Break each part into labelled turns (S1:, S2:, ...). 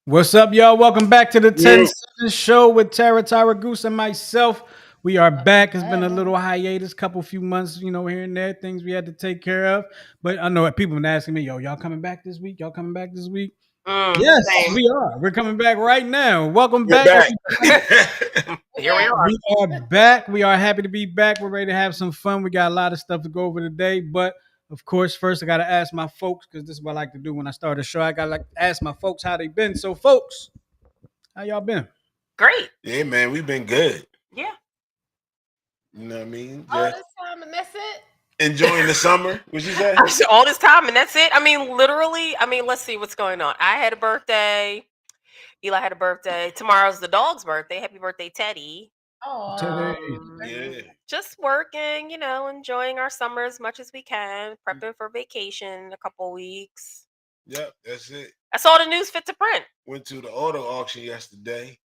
S1: What's up, y'all? Welcome back to the
S2: Yeah.
S1: 10-7 show with Tyra Goose and myself. We are back. It's been a
S3: Hey.
S1: little hiatus, couple few months, here and there, things we had to take care of. But I know people been asking me, y'all coming back this week? Y'all coming back this week? Yes,
S3: Same.
S1: we are. We're coming back right now. Welcome
S2: We're
S1: back,
S2: back.
S3: Here we are.
S1: We are back. We are happy to be back. We're ready to have some fun. We got a lot of stuff to go over today, but of course, first I gotta ask my folks because this is what I like to do when I start a show. I gotta ask my folks how they been. So, folks, how y'all been?
S3: Great.
S2: Yeah, man, we've been good.
S3: Yeah.
S2: You know what I mean?
S3: Oh, All
S2: Just
S3: this time and that's it.
S2: enjoying the summer. What you say?
S3: All this time and that's it. I mean, literally. I mean, let's see what's going on. I had a birthday. Eli had a birthday. Tomorrow's the dog's birthday. Happy birthday, Teddy.
S1: Today.
S2: Yeah.
S3: Just working, enjoying our summer as much as we can, prepping for vacation in a couple weeks.
S2: Yep, that's it.
S3: That's all the news fit to print.
S2: Went to the auto auction yesterday.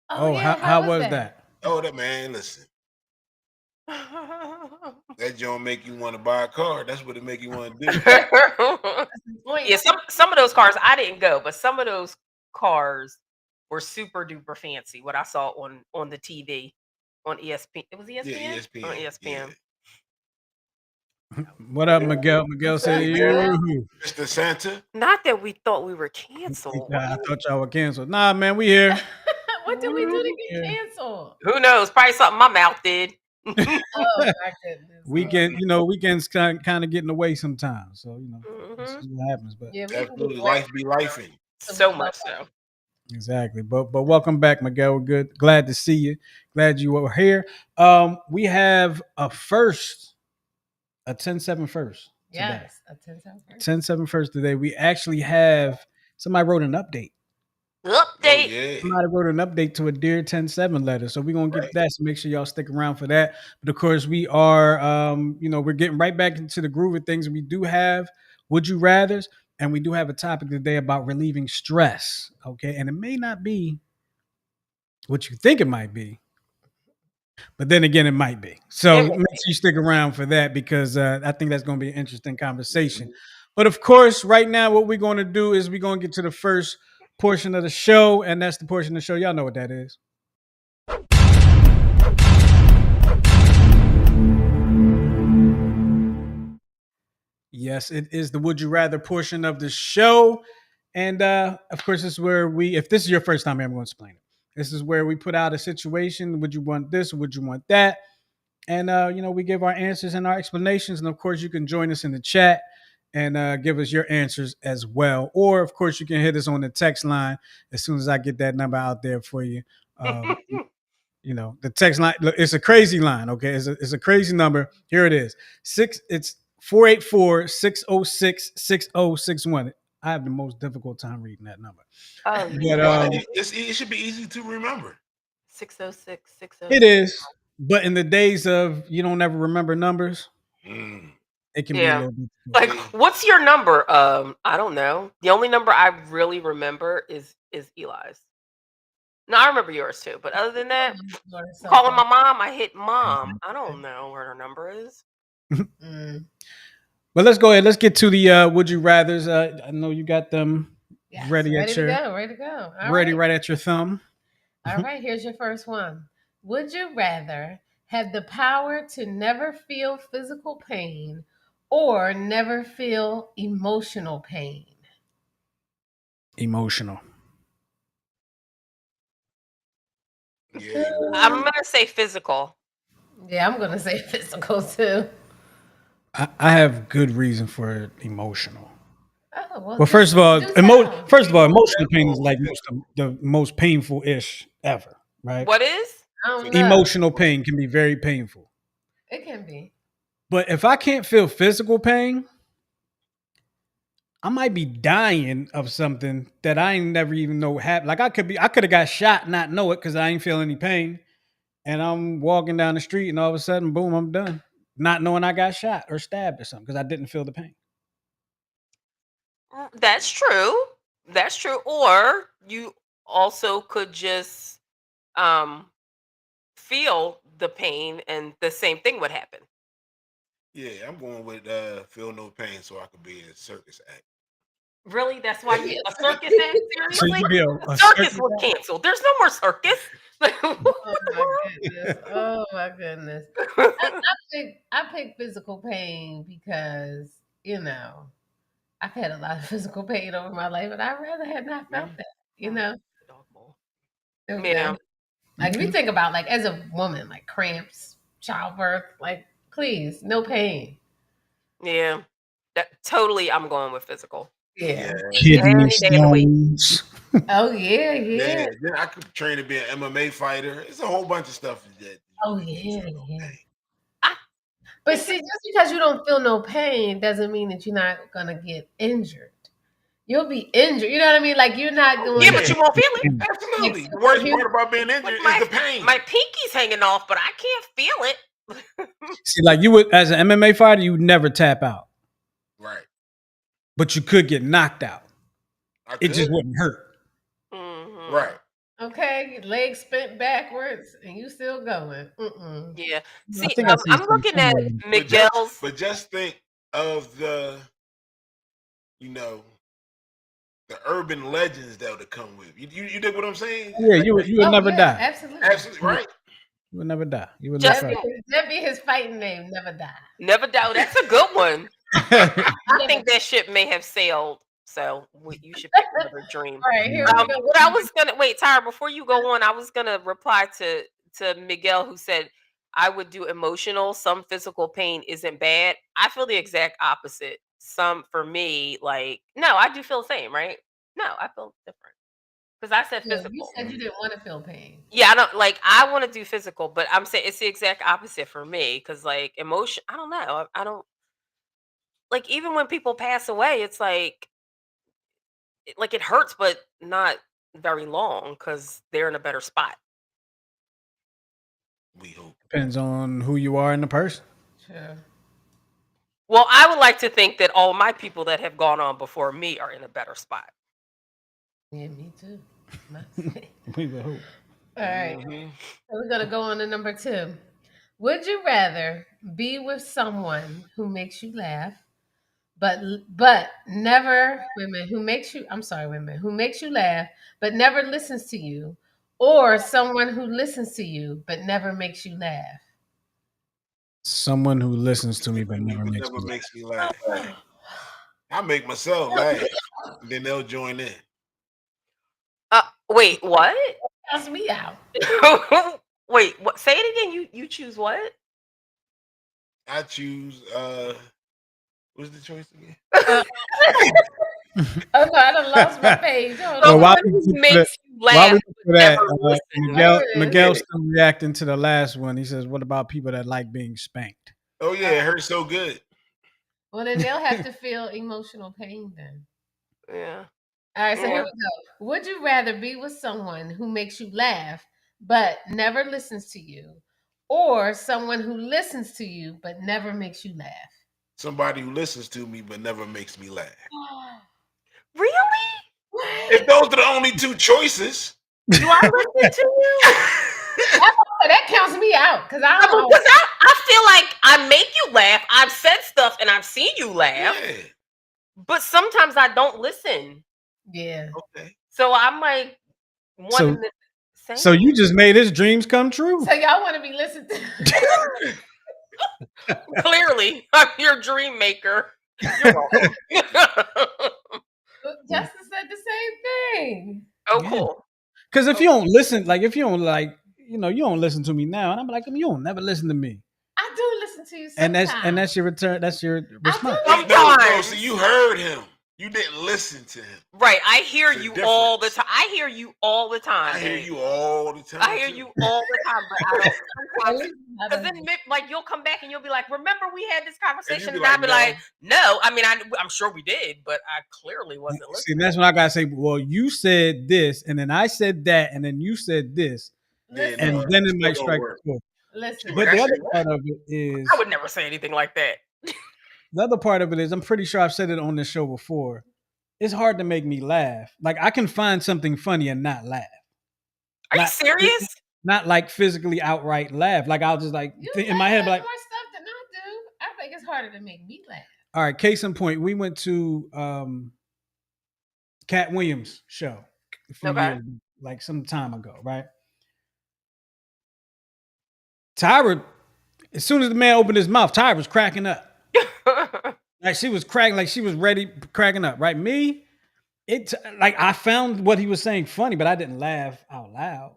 S1: Oh,
S3: yeah.
S1: how was that?
S2: Oh, that man, listen. That joint make you want to buy a car. That's what it make you want to do.
S3: Yeah, some of those cars I didn't go, but some of those cars were super duper fancy. What I saw on the TV on ESPN. It was ESPN.
S2: Yeah, ESPN.
S3: On ESPN.
S1: What up, Miguel? Miguel said, "You."
S2: Mr. Santa.
S3: Not that we thought we were canceled.
S1: I thought y'all were canceled. Nah, man, we here.
S4: What did we do to get
S1: Yeah.
S4: canceled?
S3: Who knows? Probably something my mouth did.
S4: Oh my goodness.
S1: Weekends kind of getting away sometimes. So this
S3: Mhm.
S1: is what happens. But
S4: Yeah,
S2: Absolutely, life be lifing.
S3: So much so.
S1: exactly. But welcome back, Miguel. We're good. Glad to see you. Glad you were here. We have a 10-7 first. Today.
S4: Yes, a 10-7.
S1: 10-7 first today. We actually have somebody wrote an update.
S2: Oh,
S3: Update.
S2: yeah.
S1: Somebody wrote an update to a Dear 10-7 letter. So we're gonna get that. So make sure y'all stick around for that. But of course, we are we're getting right back into the groove of things. We do have Would You Rathers, and we do have a topic today about relieving stress. Okay. And it may not be what you think it might be, but then again, it might be. So make sure you stick around for that because I think that's going to be an interesting conversation. But of course, right now, what we're going to do is we're going to get to the first portion of the show, and that's the portion of the show. Y'all know what that is. Yes, it is the Would You Rather portion of the show. And of course, this is where if this is your first time, I'm going to explain it. This is where we put out a situation. Would you want this? Would you want that? And we give our answers and our explanations. And of course, you can join us in the chat and give us your answers as well. Or of course, you can hit us on the text line as soon as I get that number out there for you. The text line. Look, it's a crazy line. Okay, it's a crazy number. Here it is. It's 484-606-6061. I have the most difficult time reading that number.
S3: Oh,
S1: But
S2: it should be easy to remember.
S3: 606
S1: it is. But in the days of you don't ever remember numbers, it can be a little bit
S3: like, what's your number? I don't know. The only number I really remember is Eli's. No, I remember yours too. But other than that, calling my mom, I hit mom. I don't know where her number is.
S1: But let's go ahead. Let's get to the Would You Rathers. I know you got them ready
S4: to go.
S1: Ready right at your thumb.
S4: All right, here's your first one. Would you rather have the power to never feel physical pain or never feel emotional pain?
S1: Emotional.
S2: Yeah.
S3: I'm going to say physical.
S4: Yeah, I'm going to say physical too.
S1: I have good reason for emotional.
S4: Oh,
S1: well, first of all, emotional pain is like the most painful ish ever, right?
S3: What is?
S1: Emotional pain can be very painful.
S4: It can be.
S1: But if I can't feel physical pain, I might be dying of something that I ain't never even know happened. Like I could have got shot, and not know it because I ain't feel any pain, and I'm walking down the street, and all of a sudden, boom, I'm done, not knowing I got shot or stabbed or something because I didn't feel the pain.
S3: That's true. That's true. Or you also could just feel the pain, and the same thing would happen.
S2: Yeah, I'm going with feel no pain so I could be in a circus act.
S3: Really? That's why you a circus act?
S1: So you
S3: Seriously?
S1: be
S3: The
S1: a
S3: circus
S1: circus
S3: was canceled. There's no more circus.
S4: Oh my goodness. Oh my goodness. I pick physical pain because, I've had a lot of physical pain over my life, and I'd rather have not felt that, Okay.
S3: Yeah.
S4: Like if you think about like as a woman, like cramps, childbirth, like please, no pain.
S3: Yeah. That totally I'm going with physical.
S4: Yeah.
S1: kidney
S3: Any day of the week.
S1: stones.
S4: Oh yeah,
S2: Yeah,
S4: yeah.
S2: then I could train to be an MMA fighter. It's a whole bunch of stuff that.
S4: Oh yeah, yeah. But see, just because you don't feel no pain doesn't mean that you're not gonna get injured. You'll be injured. You know what I mean? Like you're not going.
S3: Yeah, but you won't feel it.
S2: Absolutely. The worst part about being injured is the pain.
S3: My pinky's hanging off, but I can't feel it.
S1: See, like you would, as an MMA fighter, you would never tap out,
S2: Right.
S1: but you could get knocked out.
S2: I
S1: It just
S2: could.
S1: wouldn't hurt.
S3: Mhm.
S2: Right.
S4: Okay, your legs bent backwards and you still going.
S3: Yeah.
S1: I
S3: See,
S1: think I seen
S3: I'm
S1: some
S3: looking at
S1: similar.
S3: Miguel's.
S2: But just think of the, the urban legends that would come with. You dig what I'm saying?
S1: Yeah, you would never die.
S4: Absolutely.
S2: Absolutely right.
S1: You would never die. You would
S3: Just-
S1: never die.
S4: That'd be his fighting name, Never Die.
S3: Never doubt. That's a good one. I think that ship may have sailed. So you should pick another dream.
S4: All right, here we go.
S3: What I was gonna wait, Tyra, before you go on, I was gonna reply to Miguel who said I would do emotional. Some physical pain isn't bad. I feel the exact opposite. Some for me, like no, I do feel the same, right? No, I feel different because I said
S4: Yeah,
S3: physical.
S4: you said you didn't want to feel pain.
S3: Yeah, I don't like. I want to do physical, but I'm saying it's the exact opposite for me because like emotion. I don't know. I don't like even when people pass away. It's like it hurts, but not very long because they're in a better spot.
S2: We hope.
S1: Depends on who you are and the person.
S4: Sure.
S3: Well, I would like to think that all my people that have gone on before me are in a better spot.
S4: Yeah, me too.
S1: We would hope.
S4: All right.
S2: Mhm.
S4: So we're gonna go on to number 2. Would you rather be with someone who makes you laugh, but never women who makes you who makes you laugh but never listens to you, or someone who listens to you but never makes you laugh?
S1: Someone who listens to me but never
S2: But
S1: makes
S2: never
S1: me.
S2: makes me laugh. I make myself laugh, and then they'll join in.
S3: Wait, what?
S4: Counts me out.
S3: Wait, what? Say it again. You choose what?
S2: I choose. What's the choice again?
S4: Oh no, I done lost my page. Hold
S1: So
S4: on.
S1: while
S3: Someone
S1: we
S3: who
S1: look
S3: makes
S1: for
S3: you
S1: While
S3: laugh.
S1: we look for
S3: but
S1: that,
S3: never listen.
S1: Miguel's still reacting to the last one. He says, "What about people that like being spanked?"
S2: Oh yeah, it hurts so good.
S4: Well, then they'll have to feel emotional pain then.
S3: Yeah.
S4: All right, so
S3: Yeah.
S4: here we go. Would you rather be with someone who makes you laugh but never listens to you, or someone who listens to you but never makes you laugh?
S2: Somebody who listens to me but never makes me laugh.
S3: Really?
S2: If those are the only two choices,
S3: Do I listen to you?
S4: That counts me out because I don't know.
S3: Because I feel like I make you laugh. I've said stuff and I've seen you laugh,
S2: yeah,
S3: but sometimes I don't listen.
S4: Yeah.
S2: okay.
S3: So I'm like,
S1: So-
S3: wanting the same.
S1: So you just made his dreams come true.
S4: So y'all want to be listened to?
S3: Clearly, I'm your dream maker. You're welcome.
S4: Justin said the same thing.
S3: Oh,
S1: Yeah.
S3: cool.
S1: Because if you don't listen, like if you don't like, you don't listen to me now, and I'm like, you don't never listen to me,
S4: I do listen to you sometimes.
S1: and that's your return. That's your response.
S4: do.
S2: No,
S3: Sometimes.
S2: so you heard him. You didn't listen to him.
S3: Right. I hear
S2: It's a
S3: you all the
S2: difference.
S3: time. I hear you all the time.
S2: I hear
S3: babe.
S2: you all the time.
S3: I hear
S2: too.
S3: you all the time, but I don't.
S4: At
S3: Sometimes,
S4: least I
S3: because
S4: don't-
S3: then, like, you'll come back and you'll be like, "Remember we had this conversation?"
S2: be
S3: And I'll
S2: like,
S3: be
S2: "No."
S3: like, "No, I mean, I'm sure we did, but I clearly wasn't
S1: See,
S3: listening."
S1: that's when I gotta say, well, you said this, and then I said that, and then you said this,
S4: Listen,
S1: and then it
S2: still
S1: might
S2: don't
S1: strike
S2: work.
S1: a chord.
S4: listen.
S1: But
S2: That
S1: the other
S2: shit
S1: part of it is,
S3: I would never say anything like that.
S1: I'm pretty sure I've said it on this show before. It's hard to make me laugh. Like I can find something funny and not laugh.
S3: Are you
S1: Not-
S3: serious?
S1: Not like physically outright laugh. Like I'll just like
S4: You
S1: in my head, be
S4: laugh
S1: like,
S4: at more stuff than I do. I think it's harder to make me laugh.
S1: all right. Case in point, we went to Cat Williams show a few
S3: Okay.
S1: years, like some time ago, right? Tyra, as soon as the man opened his mouth, Tyra was cracking up. Like she was cracking, like she was ready, cracking up, right? Me, it like I found what he was saying funny, but I didn't laugh out loud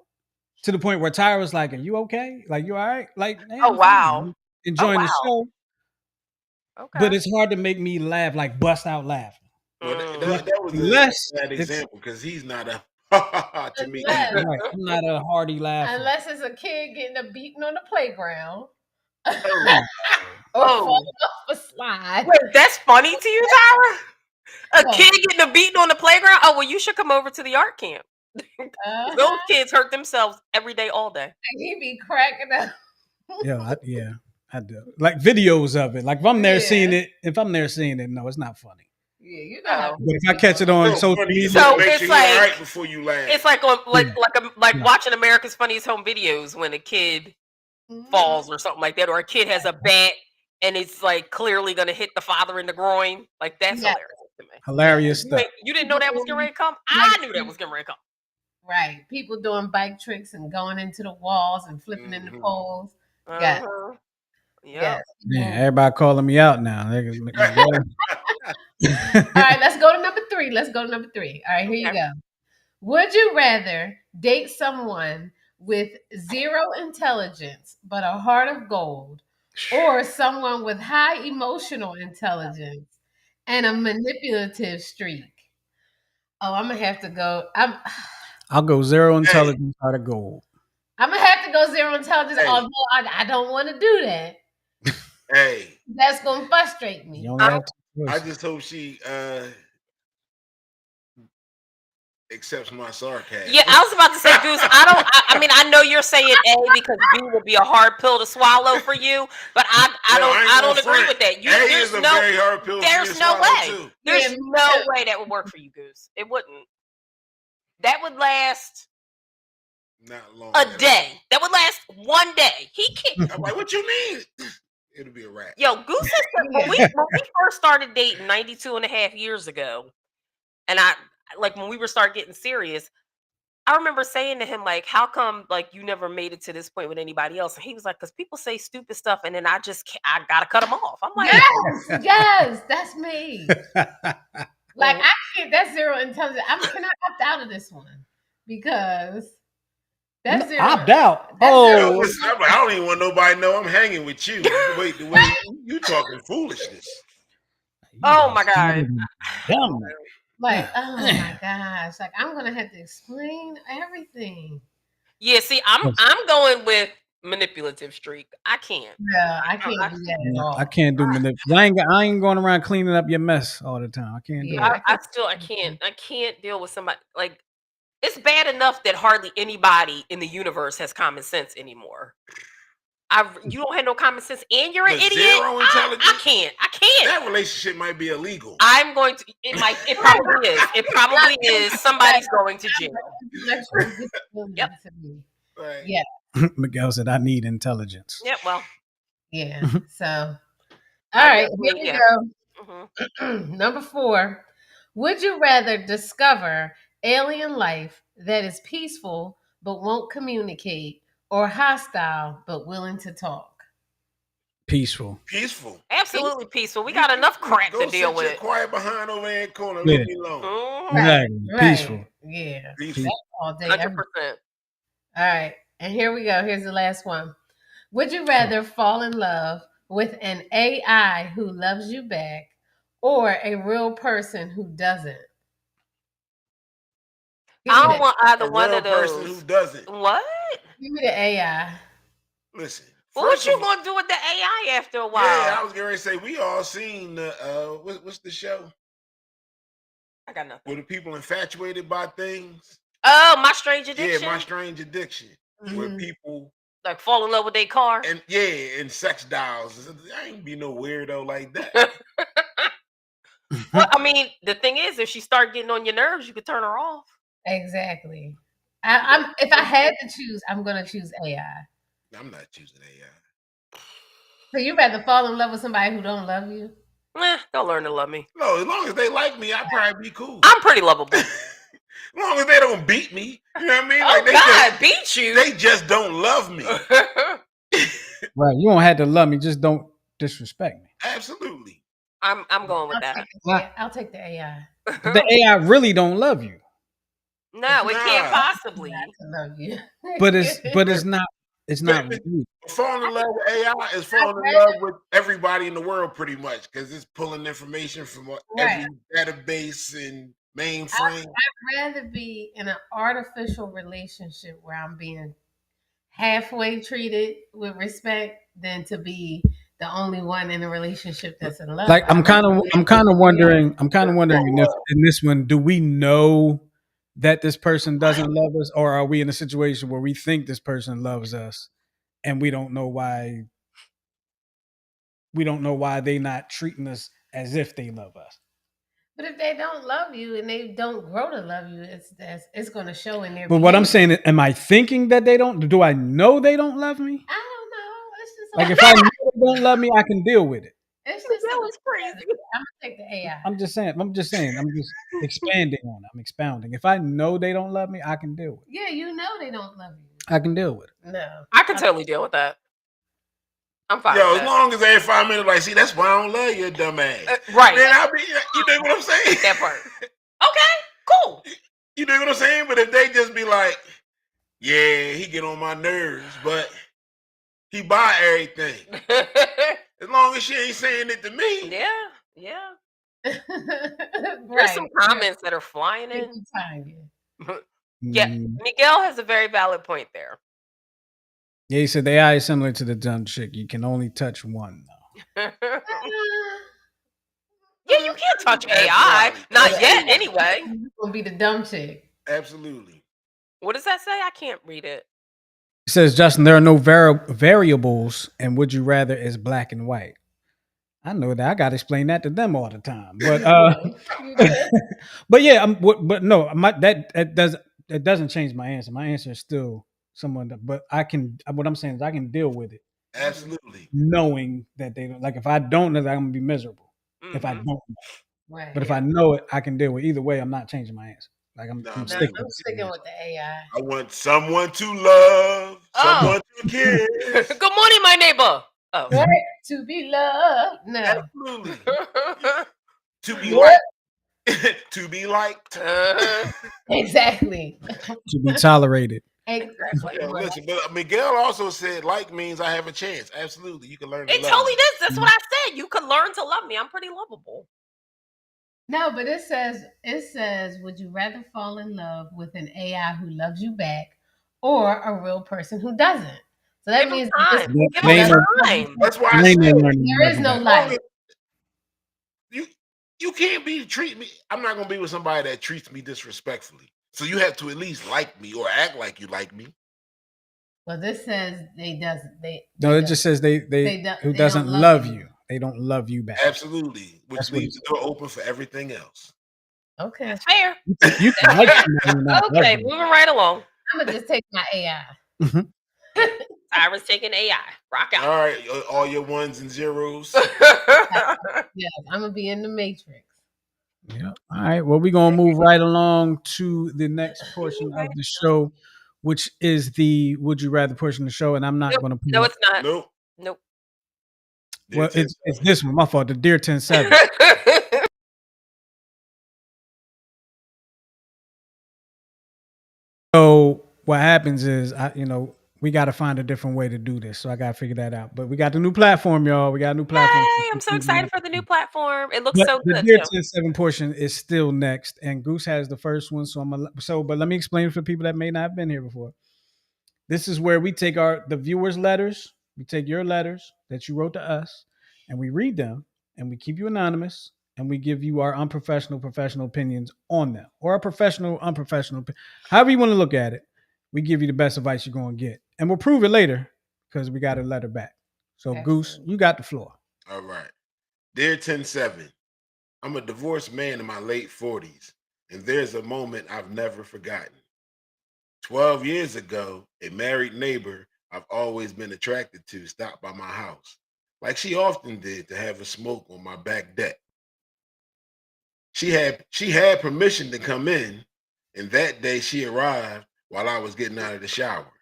S1: to the point where Tyra was like, "Are you okay? Like you all right?" Like, man,
S3: Oh
S1: I'm fine.
S3: wow.
S1: I'm enjoying the
S3: wow.
S1: show, but
S3: Okay.
S1: it's hard to make me laugh, like bust out laughing.
S2: Well,
S3: Mm.
S2: that was
S1: Unless
S2: a bad
S1: it's
S2: example because he's not a to me.
S4: Unless-
S1: right, I'm not a hearty laugher.
S4: Unless it's a kid getting a beating on the playground.
S2: Oh,
S4: Or
S3: Oh.
S4: falling off a slide.
S3: Wait, that's funny to you, Tyra? A
S4: No.
S3: kid getting a beating on the playground? Oh well, you should come over to the art camp.
S4: Uh-huh.
S3: Those kids hurt themselves every day, all day.
S4: He be cracking up.
S1: Yeah, I do. Like videos of it. Like if I'm there
S4: Yeah.
S1: seeing it, no, it's not funny.
S4: Yeah, you know how
S3: Oh.
S1: But if I catch it on social media,
S3: So
S2: make
S3: it's
S2: sure
S3: like-
S2: you're all right before you laugh.
S3: It's like on like
S1: Yeah.
S3: watching America's Funniest Home Videos when a kid falls or something like that, or a kid has a bat and it's like clearly gonna hit the father in the groin. Like that's
S4: Yeah.
S3: hilarious to me.
S1: hilarious stuff.
S3: Wait, you didn't know that was getting ready to come? I knew that was getting ready to come.
S4: Right. People doing bike tricks and going into the walls and flipping in the
S2: Mhm.
S4: poles. Yes.
S3: Uh-huh. Yep.
S4: Yes.
S1: Man, everybody calling me out now. They can make me go.
S4: All right, let's go to number 3. All right, here you
S3: Okay.
S4: go. Would you rather date someone with zero intelligence but a heart of gold, or someone with high emotional intelligence and a manipulative streak? Oh, I'm gonna have to go.
S1: I'll go zero intelligence out of gold.
S4: I'm gonna have to go zero intelligence,
S2: Hey.
S4: although I don't want to do that.
S2: Hey,
S4: That's gonna frustrate me.
S1: You only have two
S2: I
S1: choices.
S2: just hope she accepts my sarcasm.
S3: Yeah, I was about to say, Goose. I mean, I know you're saying A because B would be a hard pill to swallow for you, but I
S2: No, ain't
S3: don't
S2: gonna
S3: agree
S2: front.
S3: with that.
S2: A
S3: there's
S2: is a
S3: no
S2: very hard pill.
S3: there's
S2: to
S3: no
S2: swallow,
S3: way.
S2: Too.
S3: There's
S4: Yeah,
S3: no way that would work for you, Goose. It wouldn't. That would last
S2: Not long.
S3: a day. That would last one day. He can't.
S2: I'm like, what you mean? It'll be a wrap.
S3: Yo, Goose has when we first started dating 92 and a half years ago, and I like when we were start getting serious, I remember saying to him, like, how come like you never made it to this point with anybody else? And he was like, because people say stupid stuff and then I gotta cut them off. I'm like,
S4: Yes, that's me. Like I can't. That's zero intelligence. Can I opt out of this one because that's zero.
S1: Opt out.
S4: That's
S2: Yo,
S4: zero.
S2: listen, I'm like, I don't even want nobody to know I'm hanging with you. Wait, the way you talking foolishness.
S3: oh my God.
S1: Dumb.
S4: Like, oh my gosh! Like I'm gonna have to explain everything.
S3: Yeah, see, I'm going with manipulative streak. I can't.
S4: No, I can't do that at all.
S1: I can't do manipulation. I ain't going around cleaning up your mess all the time. I can't do
S4: Yeah.
S1: that.
S3: I can't deal with somebody like it's bad enough that hardly anybody in the universe has common sense anymore. You don't have no common sense and you're an
S2: But
S3: idiot.
S2: zero intelligence?
S3: I can't.
S2: That relationship might be illegal.
S3: I'm going to it probably is. It probably is. Somebody's going to jail.
S4: Intellectual disability
S3: Yep.
S4: to me.
S2: Right.
S4: Yeah.
S1: Miguel said, I need intelligence.
S3: Yep, well.
S4: Yeah. So, all right, here we
S3: yeah.
S4: go.
S3: Mhm.
S4: Number 4. Would you rather discover alien life that is peaceful but won't communicate, or hostile but willing to talk?
S1: Peaceful.
S2: Peaceful.
S3: Absolutely peaceful. We got enough crap
S2: Go
S3: to deal
S2: sit your
S3: with.
S2: quiet behind over there in the corner.
S1: Yeah.
S2: Leave me alone.
S3: Mhm.
S1: Exactly.
S4: Right.
S1: Peaceful.
S4: Yeah.
S2: Peaceful.
S4: All day. every
S3: 100%.
S4: All right. And here we go. Here's the last one. Would you rather fall in love with an AI who loves you back, or a real person who doesn't? Give
S3: I
S4: me
S3: don't
S4: the,
S3: want either
S2: A
S3: one
S2: real
S3: of
S2: person
S3: those.
S2: who doesn't.
S3: What?
S4: give me the AI.
S2: Listen.
S3: Well, what
S2: first
S3: you
S2: of all-
S3: gonna do with the AI after a while?
S2: Yeah, I was getting ready to say we all seen the what's the show
S3: I got nothing.
S2: where the people infatuated by things.
S3: Oh, My Strange Addiction.
S2: Yeah, My Strange Addiction, where
S4: Mhm.
S2: people
S3: Like fall in love with their car.
S2: and and sex dolls. I ain't be no weirdo like that.
S3: Well, I mean, the thing is, if she start getting on your nerves, you could turn her off.
S4: Exactly. If I had to choose, I'm gonna choose AI.
S2: I'm not choosing AI.
S4: So you rather fall in love with somebody who don't love you?
S3: They'll learn to love me.
S2: No, as long as they like me, I'll probably be cool.
S3: I'm pretty lovable.
S2: As long as they don't beat me, you know what I mean?
S3: Oh
S2: they
S3: God, beat you.
S2: They just don't love me.
S1: Right. You don't have to love me, just don't disrespect me.
S2: Absolutely.
S3: I'm going with that.
S4: I'll take the AI.
S1: But the AI really don't love you.
S3: No, it can't possibly.
S4: I love you.
S1: But it's not real.
S2: Falling in love with AI is falling in love with everybody in the world pretty much, because it's pulling information from every database and mainframe.
S4: I'd rather be in an artificial relationship where I'm being halfway treated with respect than to be the only one in a relationship that's in love.
S1: Like I'm kind of wondering if in this one, do we know that this person doesn't love us, or are we in a situation where we think this person loves us and we don't know why they not treating us as if they love us?
S4: But if they don't love you and they don't grow to love you, it's going to show in their.
S1: But what I'm saying, am I thinking that they don't? Do I know they don't love me?
S4: I don't know. It's just
S1: like if I know they don't love me, I can deal with it.
S4: It's just
S3: that was crazy.
S4: I'm gonna take the AI.
S1: I'm just saying. I'm just expanding on it. I'm expounding. If I know they don't love me, I can deal with it.
S4: Yeah, you know they don't love you.
S1: I can deal with it.
S4: No,
S3: I can totally deal with that. I'm fine.
S2: Yo, as long as every 5 minutes, like, see, that's why I don't love you, dumbass.
S3: Right.
S2: Then I'll be, you know what I'm saying?
S3: That part. Okay, cool.
S2: You know what I'm saying? But if they just be like, yeah, he get on my nerves, but he buy everything. As long as she ain't saying it to me.
S3: Yeah. There's some comments that are flying in. Yeah, Miguel has a very valid point there.
S1: Yeah, he said the AI is similar to the dumb chick. You can only touch one, though.
S3: Yeah, you can't touch AI. Not yet, anyway.
S4: It's gonna be the dumb chick.
S2: Absolutely.
S3: What does that say? I can't read it.
S1: It says, Justin, there are no variables, and would you rather is black and white. I know that. I got to explain that to them all the time. But but yeah, but no, that doesn't change my answer. My answer is still someone. But what I'm saying is I can deal with it.
S2: Absolutely.
S1: Knowing that they don't, like, if I don't know that, I'm gonna be miserable. Mm-hmm. If I don't know.
S4: Right.
S1: But if I know it, I can deal with it. Either way, I'm not changing my answer. Like I'm sticking
S4: with the AI.
S2: I want someone to love, someone to kiss.
S3: Good morning, my neighbor. Oh.
S4: Right. To be loved. No.
S2: Absolutely. To be liked. To be liked.
S4: Exactly.
S1: To be tolerated.
S4: Exactly.
S2: Yeah, listen, but Miguel also said like means I have a chance. Absolutely. You can learn to
S3: it
S2: love
S3: totally
S2: me.
S3: does. That's what I said. You could learn to love me. I'm pretty lovable.
S4: No, but it says, would you rather fall in love with an AI who loves you back or a real person who doesn't? So that means
S3: time. Give them time.
S2: That's why I said
S4: there is no life.
S2: You can't treat me. I'm not gonna be with somebody that treats me disrespectfully. So you have to at least like me or act like you like me.
S4: Well, this says it
S1: just says they who doesn't love you. They don't love you back.
S2: Absolutely. Which leaves the door open for everything else.
S4: Okay.
S3: That's fair.
S1: You can like
S3: okay, moving right along.
S4: I'm gonna just take my AI.
S3: Tyra's taking AI. Rock out.
S2: All right, all your ones and zeros.
S4: Yes, I'm gonna be in the Matrix.
S1: Yeah. All right. Well, we're gonna move right along to the next portion of the show, which is the Would You Rather portion of the show. And I'm not gonna
S3: No, it's not. Nope.
S1: Well, it's this one. My fault. The Dear 10-7. So what happens is, we got to find a different way to do this. So I got to figure that out. But we got the new platform, y'all. We got a new platform.
S3: Hey, I'm so excited for the new platform. It looks so good.
S1: The Dear 10-7 portion is still next, and Goose has the first one. But let me explain for people that may not have been here before. This is where we take the viewers' letters. We take your letters that you wrote to us, and we read them, and we keep you anonymous, and we give you our professional opinions on them, or our unprofessional, however you want to look at it. We give you the best advice you're going to get, and we'll prove it later because we got a letter back. So, excellent. Goose, you got the floor.
S2: All right. Dear 10-7, I'm a divorced man in my late 40s, and there's a moment I've never forgotten. 12 years ago, a married neighbor I've always been attracted to stopped by my house. like she often did, to have a smoke on my back deck. She had permission to come in, and that day she arrived while I was getting out of the shower.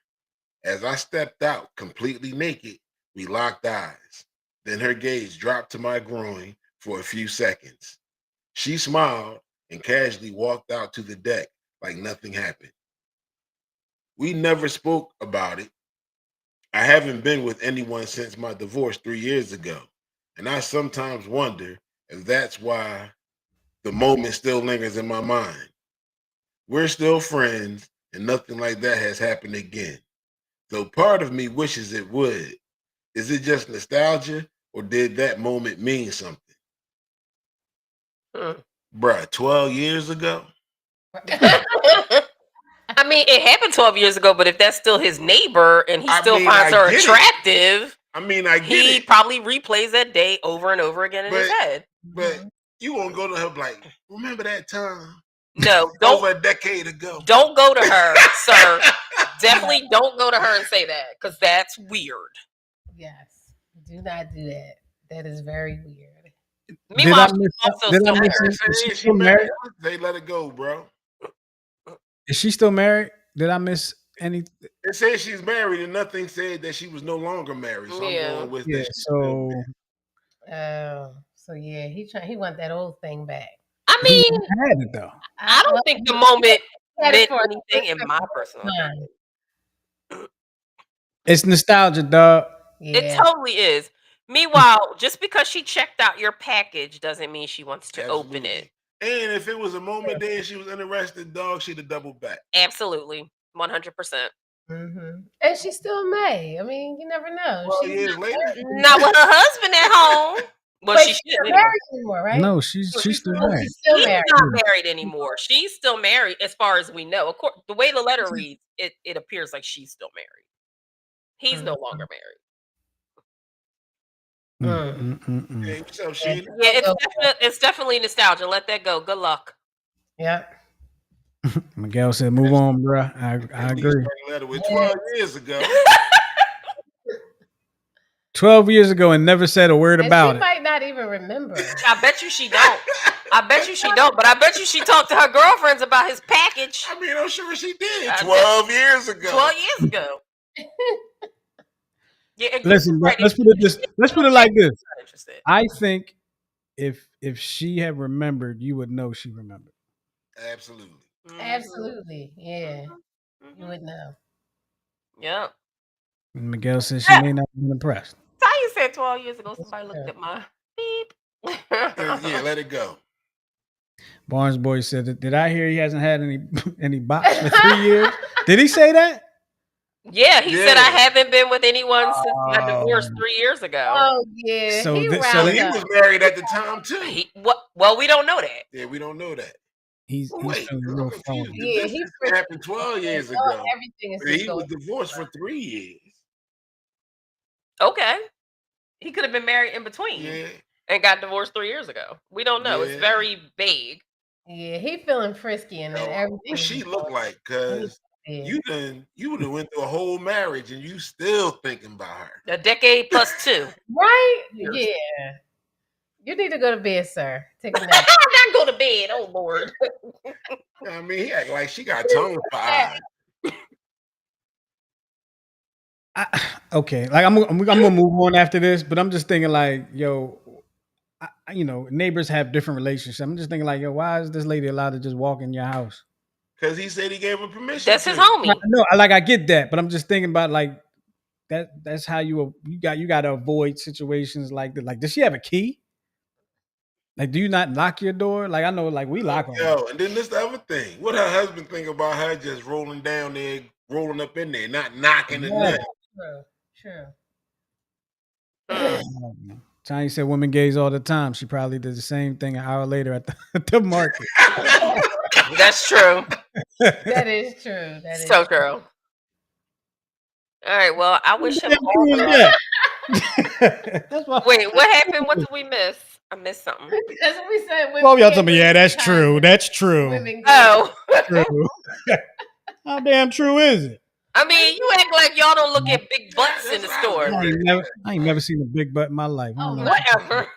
S2: As I stepped out completely naked, we locked eyes. Then her gaze dropped to my groin for a few seconds. She smiled and casually walked out to the deck like nothing happened. We never spoke about it. I haven't been with anyone since my divorce 3 years ago, and I sometimes wonder if that's why the moment still lingers in my mind. We're still friends, and nothing like that has happened again. Though part of me wishes it would. Is it just nostalgia, or did that moment mean something? Bruh, 12 years ago?
S3: I mean, it happened 12 years ago, but if that's still his neighbor and he still finds her attractive, he probably replays that day over and over again in his head.
S2: But you won't go to her like, remember that time?
S3: No, don't.
S2: Over a decade ago.
S3: Don't go to her, sir. Definitely don't go to her and say that, because that's weird.
S4: Yes. Do not do that. That is very weird.
S3: Meanwhile, she's
S2: still married? They let it go, bro.
S1: Is she still married? Did I miss any?
S2: It says she's married, and nothing said that she was no longer married. So I'm going with that.
S4: So yeah, he want that old thing back.
S3: I mean,
S1: he had it though.
S3: I don't think the moment meant anything in my personal opinion.
S1: It's nostalgia, dog.
S3: Yeah. It totally is. Meanwhile, just because she checked out your package doesn't mean she wants to open it.
S2: And if it was a moment there and she was interested, dog, she'd have doubled back.
S3: Absolutely. 100%.
S4: Mm-hmm. And she still may. I mean, you never know.
S2: Well, years later.
S3: Not with her husband at home. But she's not
S4: married anymore, right?
S1: No, she's still married.
S3: She's not married anymore. She's still married, as far as we know. Of course, the way the letter reads, it appears like she's still married. He's no longer married.
S2: Hey, what's up, Sheena?
S3: Yeah, it's definitely nostalgia. Let that go. Good luck.
S4: Yeah.
S1: Miguel said, "Move on, bro." I agree.
S2: Letter with 12 years ago.
S1: 12 years ago, and never said a word about it.
S4: She might not even remember.
S3: I bet you she don't. I bet you she don't. But I bet you she talked to her girlfriends about his package.
S2: I mean, I'm sure she did. 12 years ago.
S3: 12 years ago.
S1: Yeah, listen, let's put it like this. I think if she had remembered, you would know she remembered.
S2: Absolutely.
S4: Absolutely. Yeah. You would know.
S3: Yep.
S1: Miguel says she may not have been impressed.
S3: Tanya said 12 years ago somebody looked at my beep.
S2: Yeah, let it go.
S1: Barnes Boy said, "Did I hear he hasn't had any box for 3 years?" Did he say that?
S3: Yeah, he said I haven't been with anyone since my divorce 3 years ago.
S4: Oh yeah,
S2: so he was married at the time too.
S3: Well, we don't know that.
S2: Yeah, we don't know that.
S1: He's real phony.
S2: Yeah, he happened 12 years ago. He was divorced for 3 years.
S3: Okay, he could have been married in between and got divorced 3 years ago. We don't know. It's very vague.
S4: Yeah, he feeling frisky and everything.
S2: What she look like? Because you done went through a whole marriage and you still thinking about her.
S3: A decade plus 2.
S4: Right? Yeah. You need to go to bed, sir. Take a nap.
S3: Not go to bed. Oh Lord.
S2: I mean, he act like she got tongue for eyes.
S1: Okay, like I'm gonna move on after this, but I'm just thinking like, yo, neighbors have different relationships. I'm just thinking like, yo, why is this lady allowed to just walk in your house?
S2: Because he said he gave her permission.
S3: That's his homie.
S1: No, I get that, but I'm just thinking about like that's how you got to avoid situations like that. Like, does she have a key? Like, do you not lock your door? Like, I know, like we lock them.
S2: Yo, and then this the other thing. What her husband think about her just rolling down there, rolling up in there, not knocking it down.
S4: True.
S1: Tanya said women gaze all the time. She probably did the same thing an hour later at the market.
S3: That's true.
S4: That is true. That is
S3: so true. All right. Well, I wish him all the best. Wait, what happened? What did we miss? I missed something.
S4: Because we said women.
S1: Oh, y'all tell me, yeah, that's true. That's true.
S4: Women
S3: true.
S1: How damn true is it?
S3: I mean, you act like y'all don't look at big butts in
S2: That's
S3: the
S2: what I was
S3: store.
S2: getting ready to say.
S1: I ain't never seen a big butt in my life. I
S4: Oh,
S1: don't know.
S4: my
S3: Whatever.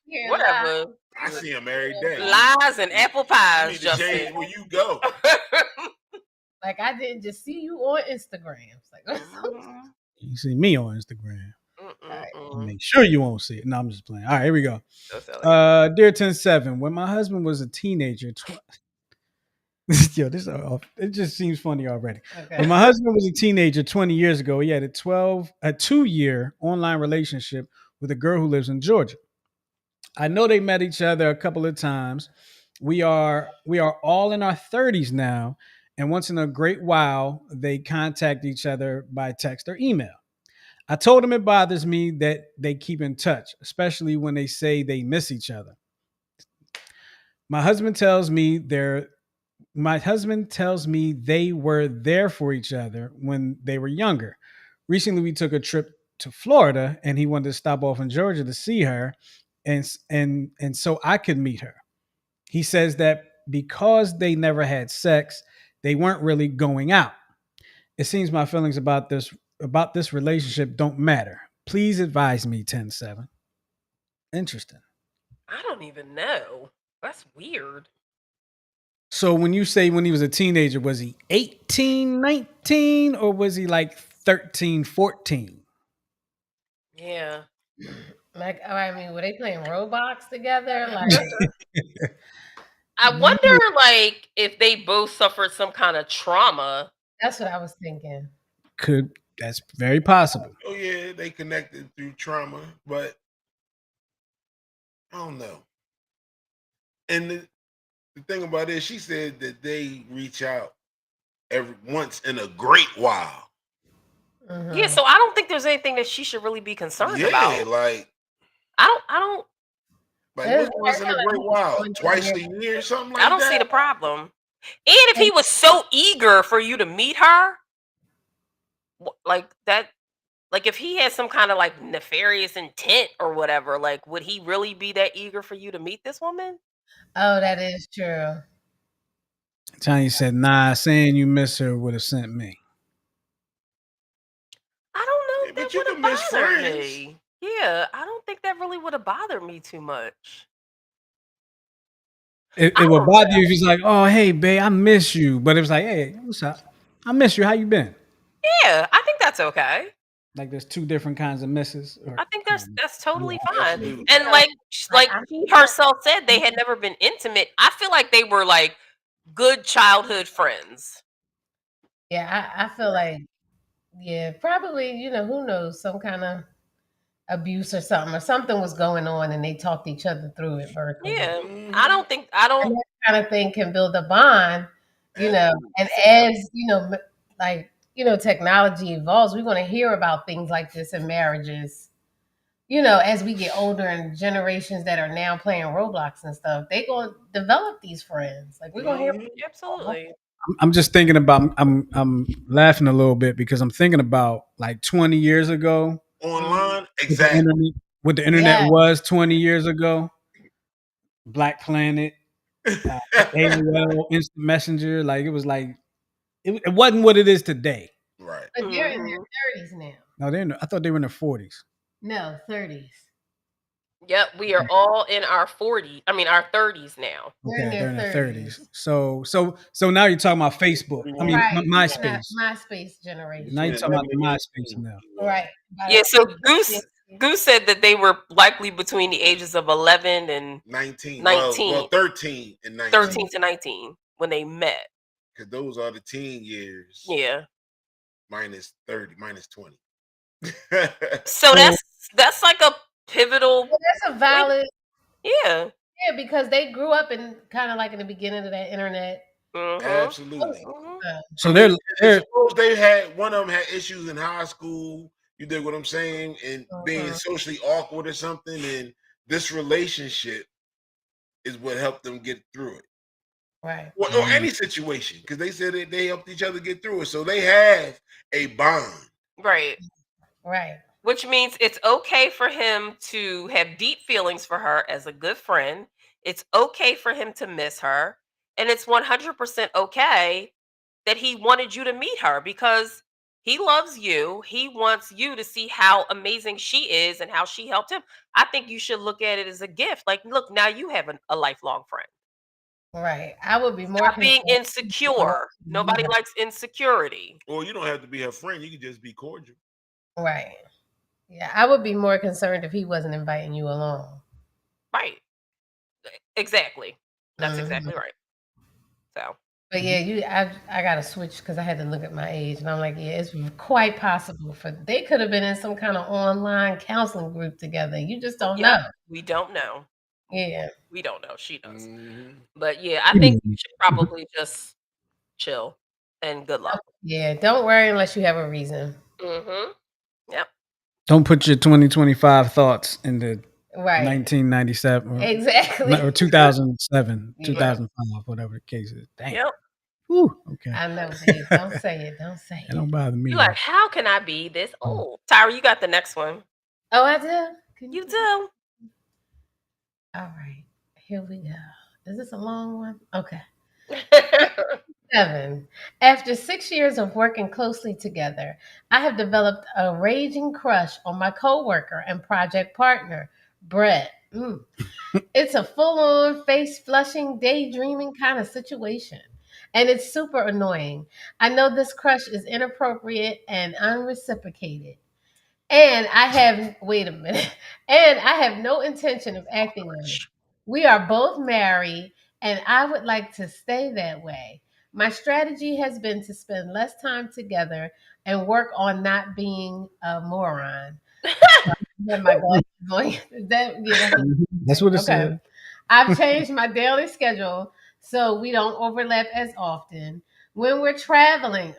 S4: Here,
S3: Whatever.
S2: I see them every day.
S3: Lies and apple
S2: You
S3: pies,
S2: need to change
S3: Justin.
S2: where you go.
S4: like I didn't just see you on Instagram. It's like,
S3: Mhm.
S1: You see me on Instagram.
S3: Mm-mm-mm.
S1: Make sure you won't see it. No, I'm just playing. All right, here we go.
S3: So silly.
S1: Dear 10-7, when my husband was a teenager, yo, it just seems funny already.
S4: okay.
S1: When my husband was a teenager 20 years ago, he had a 2-year online relationship with a girl who lives in Georgia. I know they met each other a couple of times. We are all in our 30s now, and once in a great while, they contact each other by text or email. I told him it bothers me that they keep in touch, especially when they say they miss each other. My husband tells me they were there for each other when they were younger. Recently, we took a trip to Florida, and he wanted to stop off in Georgia to see her, and so I could meet her. He says that because they never had sex, they weren't really going out. It seems my feelings about this relationship don't matter. Please advise me, 10-7. Interesting.
S3: I don't even know. That's weird.
S1: So when you say when he was a teenager, was he 18, 19, or was he like 13, 14?
S3: Yeah.
S4: Like, I mean, were they playing Roblox together? Like,
S3: I wonder, like, if they both suffered some kind of trauma.
S4: that's what I was thinking.
S1: That's very possible.
S2: Oh yeah, they connected through trauma, but I don't know. And the thing about it, she said that they reach out every once in a great while.
S3: Yeah, so I don't think there's anything that she should really be concerned
S2: Yeah,
S3: about.
S2: like
S3: I don't
S2: what's once in a great while? Twice a year, something like
S3: I don't
S2: that.
S3: see the problem. And if he was so eager for you to meet her, like that, like if he had some kind of like nefarious intent or whatever, like would he really be that eager for you to meet this woman?
S4: Oh, that is true.
S1: Tanya said, nah, saying you miss her would have sent me.
S3: I don't know
S2: Yeah,
S3: if
S2: but
S3: that
S2: you
S3: would
S2: can
S3: have
S2: miss
S3: bothered
S2: friends.
S3: me. Yeah, I don't think that really would have bothered me too much.
S1: It would bother you if he's like, oh, hey, babe, I miss you. But it was like, hey, what's up? I miss you. How you been?
S3: Yeah, I think that's okay.
S1: Like there's two different kinds of misses.
S3: I think that's totally fine.
S2: Absolutely.
S3: And like she herself said, they had never been intimate. I feel like they were like good childhood friends.
S4: Yeah, I feel like, yeah, probably, who knows, some kind of abuse or something was going on and they talked each other through it virtually.
S3: Yeah,
S2: Mhm.
S3: I don't.
S4: And that kind of thing can build a bond, and as, like, technology evolves, we're going to hear about things like this in marriages, as we get older and generations that are now playing Roblox and stuff, they going to develop these friends. Like, we're going to hear.
S3: Absolutely.
S1: I'm just thinking about, I'm laughing a little bit because I'm thinking about like 20 years ago.
S2: Online, exactly.
S1: What the internet was 20 years ago. Black Planet, AOL, Instant Messenger. Like it was like, it wasn't what it is today.
S2: Right.
S4: But they're in their 30s now.
S1: No, I thought they were in their 40s.
S4: No, 30s.
S3: Yep, we are all in our 30s now.
S1: Okay, they're in their 30s. So now you're talking about Facebook. I mean,
S4: right.
S1: MySpace.
S4: MySpace generation.
S1: Now you're talking about the MySpace now.
S4: Right.
S3: Yeah, so Goose said that they were likely between the ages of 11 and
S2: 19. Well, 13 and 19.
S3: 13 to 19 when they met.
S2: Because those are the teen years.
S3: Yeah.
S2: Minus 30, minus 20.
S3: So that's like a pivotal.
S4: Well, that's a valid.
S3: Yeah.
S4: Yeah, because they grew up in kind of like in the beginning of that internet.
S2: Absolutely.
S1: So they're
S2: suppose they had, one of them had issues in high school. You dig what I'm saying? And being socially awkward or something. And this relationship is what helped them get through it.
S4: Right.
S2: Or any situation. Because they said that they helped each other get through it. So they have a bond.
S3: Right.
S4: Right.
S3: Which means it's okay for him to have deep feelings for her as a good friend. It's okay for him to miss her. And it's 100% okay that he wanted you to meet her because he loves you. He wants you to see how amazing she is and how she helped him. I think you should look at it as a gift. Like, look, now you have a lifelong friend.
S4: Right. I would be more
S3: Stop being
S4: concerned.
S3: insecure. Nobody likes insecurity.
S2: Well, you don't have to be her friend. You can just be cordial.
S4: Right. Yeah, I would be more concerned if he wasn't inviting you along.
S3: Right. Exactly. That's exactly right. So.
S4: But yeah, I gotta switch because I had to look at my age, and I'm like, yeah, it's quite possible for they could have been in some kind of online counseling group together. You just don't know.
S3: We don't know.
S4: Yeah,
S3: we don't know. She knows.
S2: Mhm.
S3: But yeah, I think you should probably just chill and good luck.
S4: Yeah, don't worry unless you have a reason.
S3: Mm-hmm. Yep.
S1: Don't put your 2025 thoughts into
S4: Right.
S1: 1997
S4: Exactly.
S1: or 2007,
S4: Yeah.
S1: 2005, whatever the case is. Damn.
S3: Yep.
S1: Whew, okay.
S4: I know, babe. Don't say it. Don't say
S1: That don't
S4: it.
S1: bother me.
S3: You're like, how can I be this old? Tyra, you got the next one.
S4: Oh, I do? Can
S3: You do.
S4: All right. Here we go. Is this a long one? Okay. 7. After 6 years of working closely together, I have developed a raging crush on my coworker and project partner, Brett. It's a full-on face-flushing, daydreaming kind of situation. And it's super annoying. I know this crush is inappropriate and unreciprocated. And I have, wait a minute, and I have no intention of acting on it. We are both married, and I would like to stay that way. My strategy has been to spend less time together and work on not being a moron. That's
S1: what it said.
S4: I've changed my daily schedule so we don't overlap as often. When we're traveling,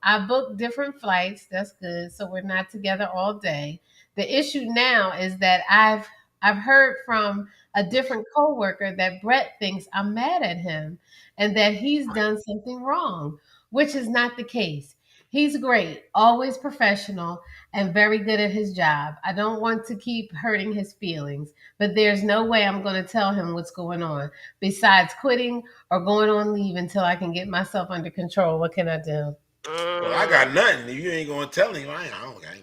S4: I book different flights. That's good. So we're not together all day. The issue now is that I've heard from a different coworker that Brett thinks I'm mad at him and that he's done something wrong, which is not the case. He's great, always professional, and very good at his job. I don't want to keep hurting his feelings, but there's no way I'm going to tell him what's going on besides quitting or going on leave until I can get myself under control. What can I do?
S2: Well, I got nothing. If you ain't going to tell him, I ain't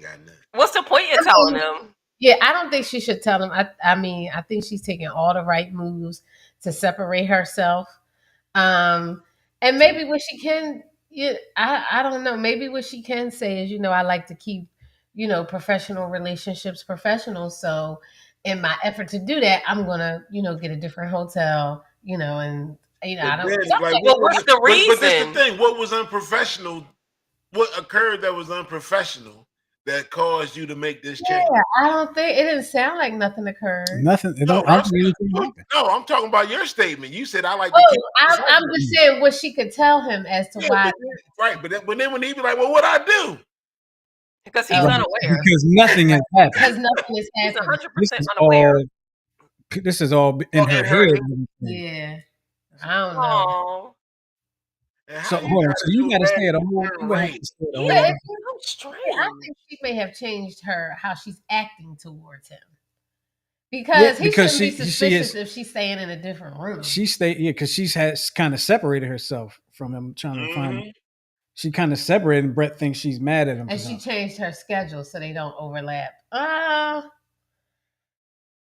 S2: got nothing.
S3: What's the point in telling him?
S4: Yeah, I don't think she should tell him. I mean, I think she's taking all the right moves to separate herself. And maybe what she can, I don't know. Maybe what she can say is, I like to keep, professional relationships professional. So in my effort to do that, I'm gonna, get a different hotel, and I don't.
S3: Well, what's the reason?
S2: But that's the thing. What was unprofessional? What occurred that was unprofessional that caused you to make this change?
S4: Yeah, I don't think it didn't sound like nothing occurred.
S1: Nothing.
S2: No, I'm talking about your statement. You said I like.
S4: I'm just saying what she could tell him as to why.
S2: Right, but then when he be like, "Well, what I do?"
S3: Because he's unaware.
S1: Because nothing has happened.
S4: Because nothing has happened.
S3: He's 100% unaware.
S1: This is all in her head.
S4: Yeah, I don't know.
S1: So hold on. So you got to stay at home.
S4: Strange. I think she may have changed how she's acting towards him. Because he shouldn't be suspicious if she's staying in a different room.
S1: Because she's has kind of separated herself from him, trying to find him. She kind of separated, and Brett thinks she's mad at him.
S4: And she changed her schedule so they don't overlap.
S3: You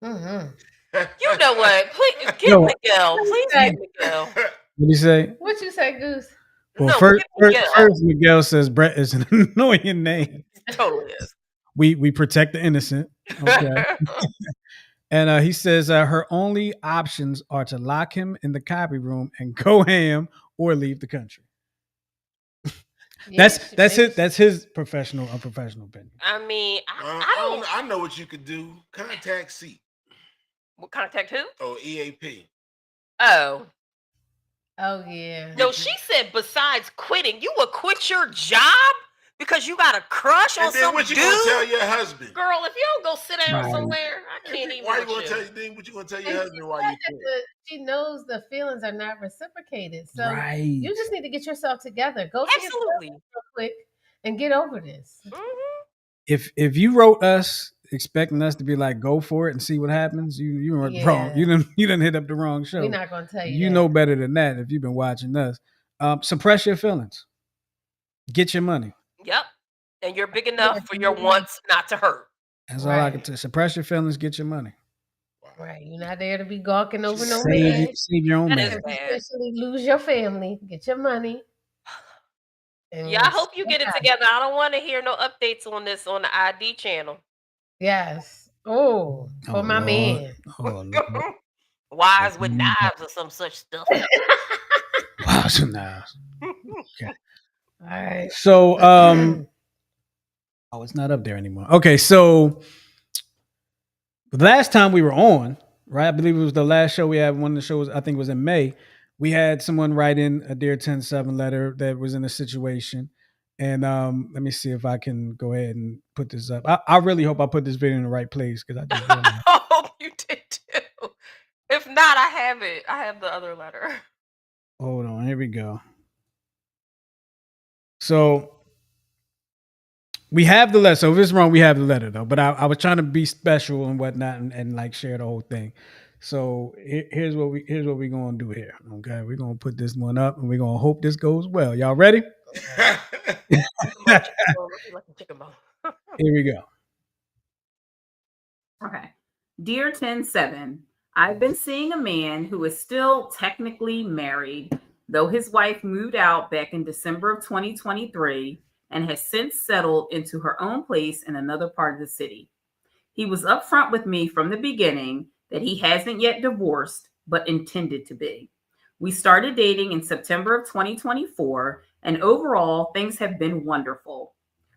S3: know what? Please get Miguel. Please get Miguel.
S1: What do you say?
S4: What you say, Goose?
S1: Well, first Miguel says Brett is an annoying name.
S3: It totally is.
S1: We protect the innocent. Okay. And he says her only options are to lock him in the copy room and go ham or leave the country. That's it. That's his unprofessional opinion.
S3: I mean, I
S2: know what you could do. Contact C.
S3: What, contact who?
S2: Oh, EAP.
S4: Oh yeah.
S3: No, she said besides quitting, you would quit your job because you got a crush on some dude.
S2: What you gonna tell your husband?
S3: Girl, if you don't go sit down somewhere, I can't even.
S2: Why you gonna tell you? What you gonna tell your husband? Why you quit?
S4: She knows the feelings are not reciprocated, so you just need to get yourself together. Go
S3: absolutely
S4: real quick and get over this.
S1: If you wrote us expecting us to be like, go for it and see what happens, you were wrong. You didn't hit up the wrong show.
S4: We're not gonna tell you.
S1: You know better than that if you've been watching us. Suppress your feelings. Get your money.
S3: Yep. And you're big enough for your wants not to hurt.
S1: That's all I can tell. Suppress your feelings. Get your money.
S4: Right. You're not there to be gawking over no
S1: Save,
S4: man.
S1: save your own
S3: That
S1: man.
S3: is bad.
S4: Especially lose your family. Get your money.
S3: Yeah, I hope you get it together. I don't want to hear no updates on this on the ID channel.
S4: Yes. Oh, for my man.
S1: Oh,
S3: Wives with knives or some such stuff.
S1: Wives with knives. Okay.
S4: All right.
S1: So, oh, it's not up there anymore. Okay, so the last time we were on, right? I believe it was the last show we had. One of the shows, I think, was in May. We had someone write in a Dear 10-7 letter that was in a situation. And let me see if I can go ahead and put this up. I really hope I put this video in the right place because I just
S3: I hope you did too. If not, I have it. I have the other letter.
S1: Hold on, here we go. So we have the letter. So if it's wrong, we have the letter though. But I was trying to be special and whatnot and like share the whole thing. So here's what we're gonna do here. Okay, we're gonna put this one up and we're gonna hope this goes well. Y'all ready? Here we go.
S5: Okay. Dear 10-7, I've been seeing a man who is still technically married, though his wife moved out back in December of 2023 and has since settled into her own place in another part of the city. He was upfront with me from the beginning that he hasn't yet divorced, but intended to be. We started dating in September of 2024, and overall, things have been wonderful.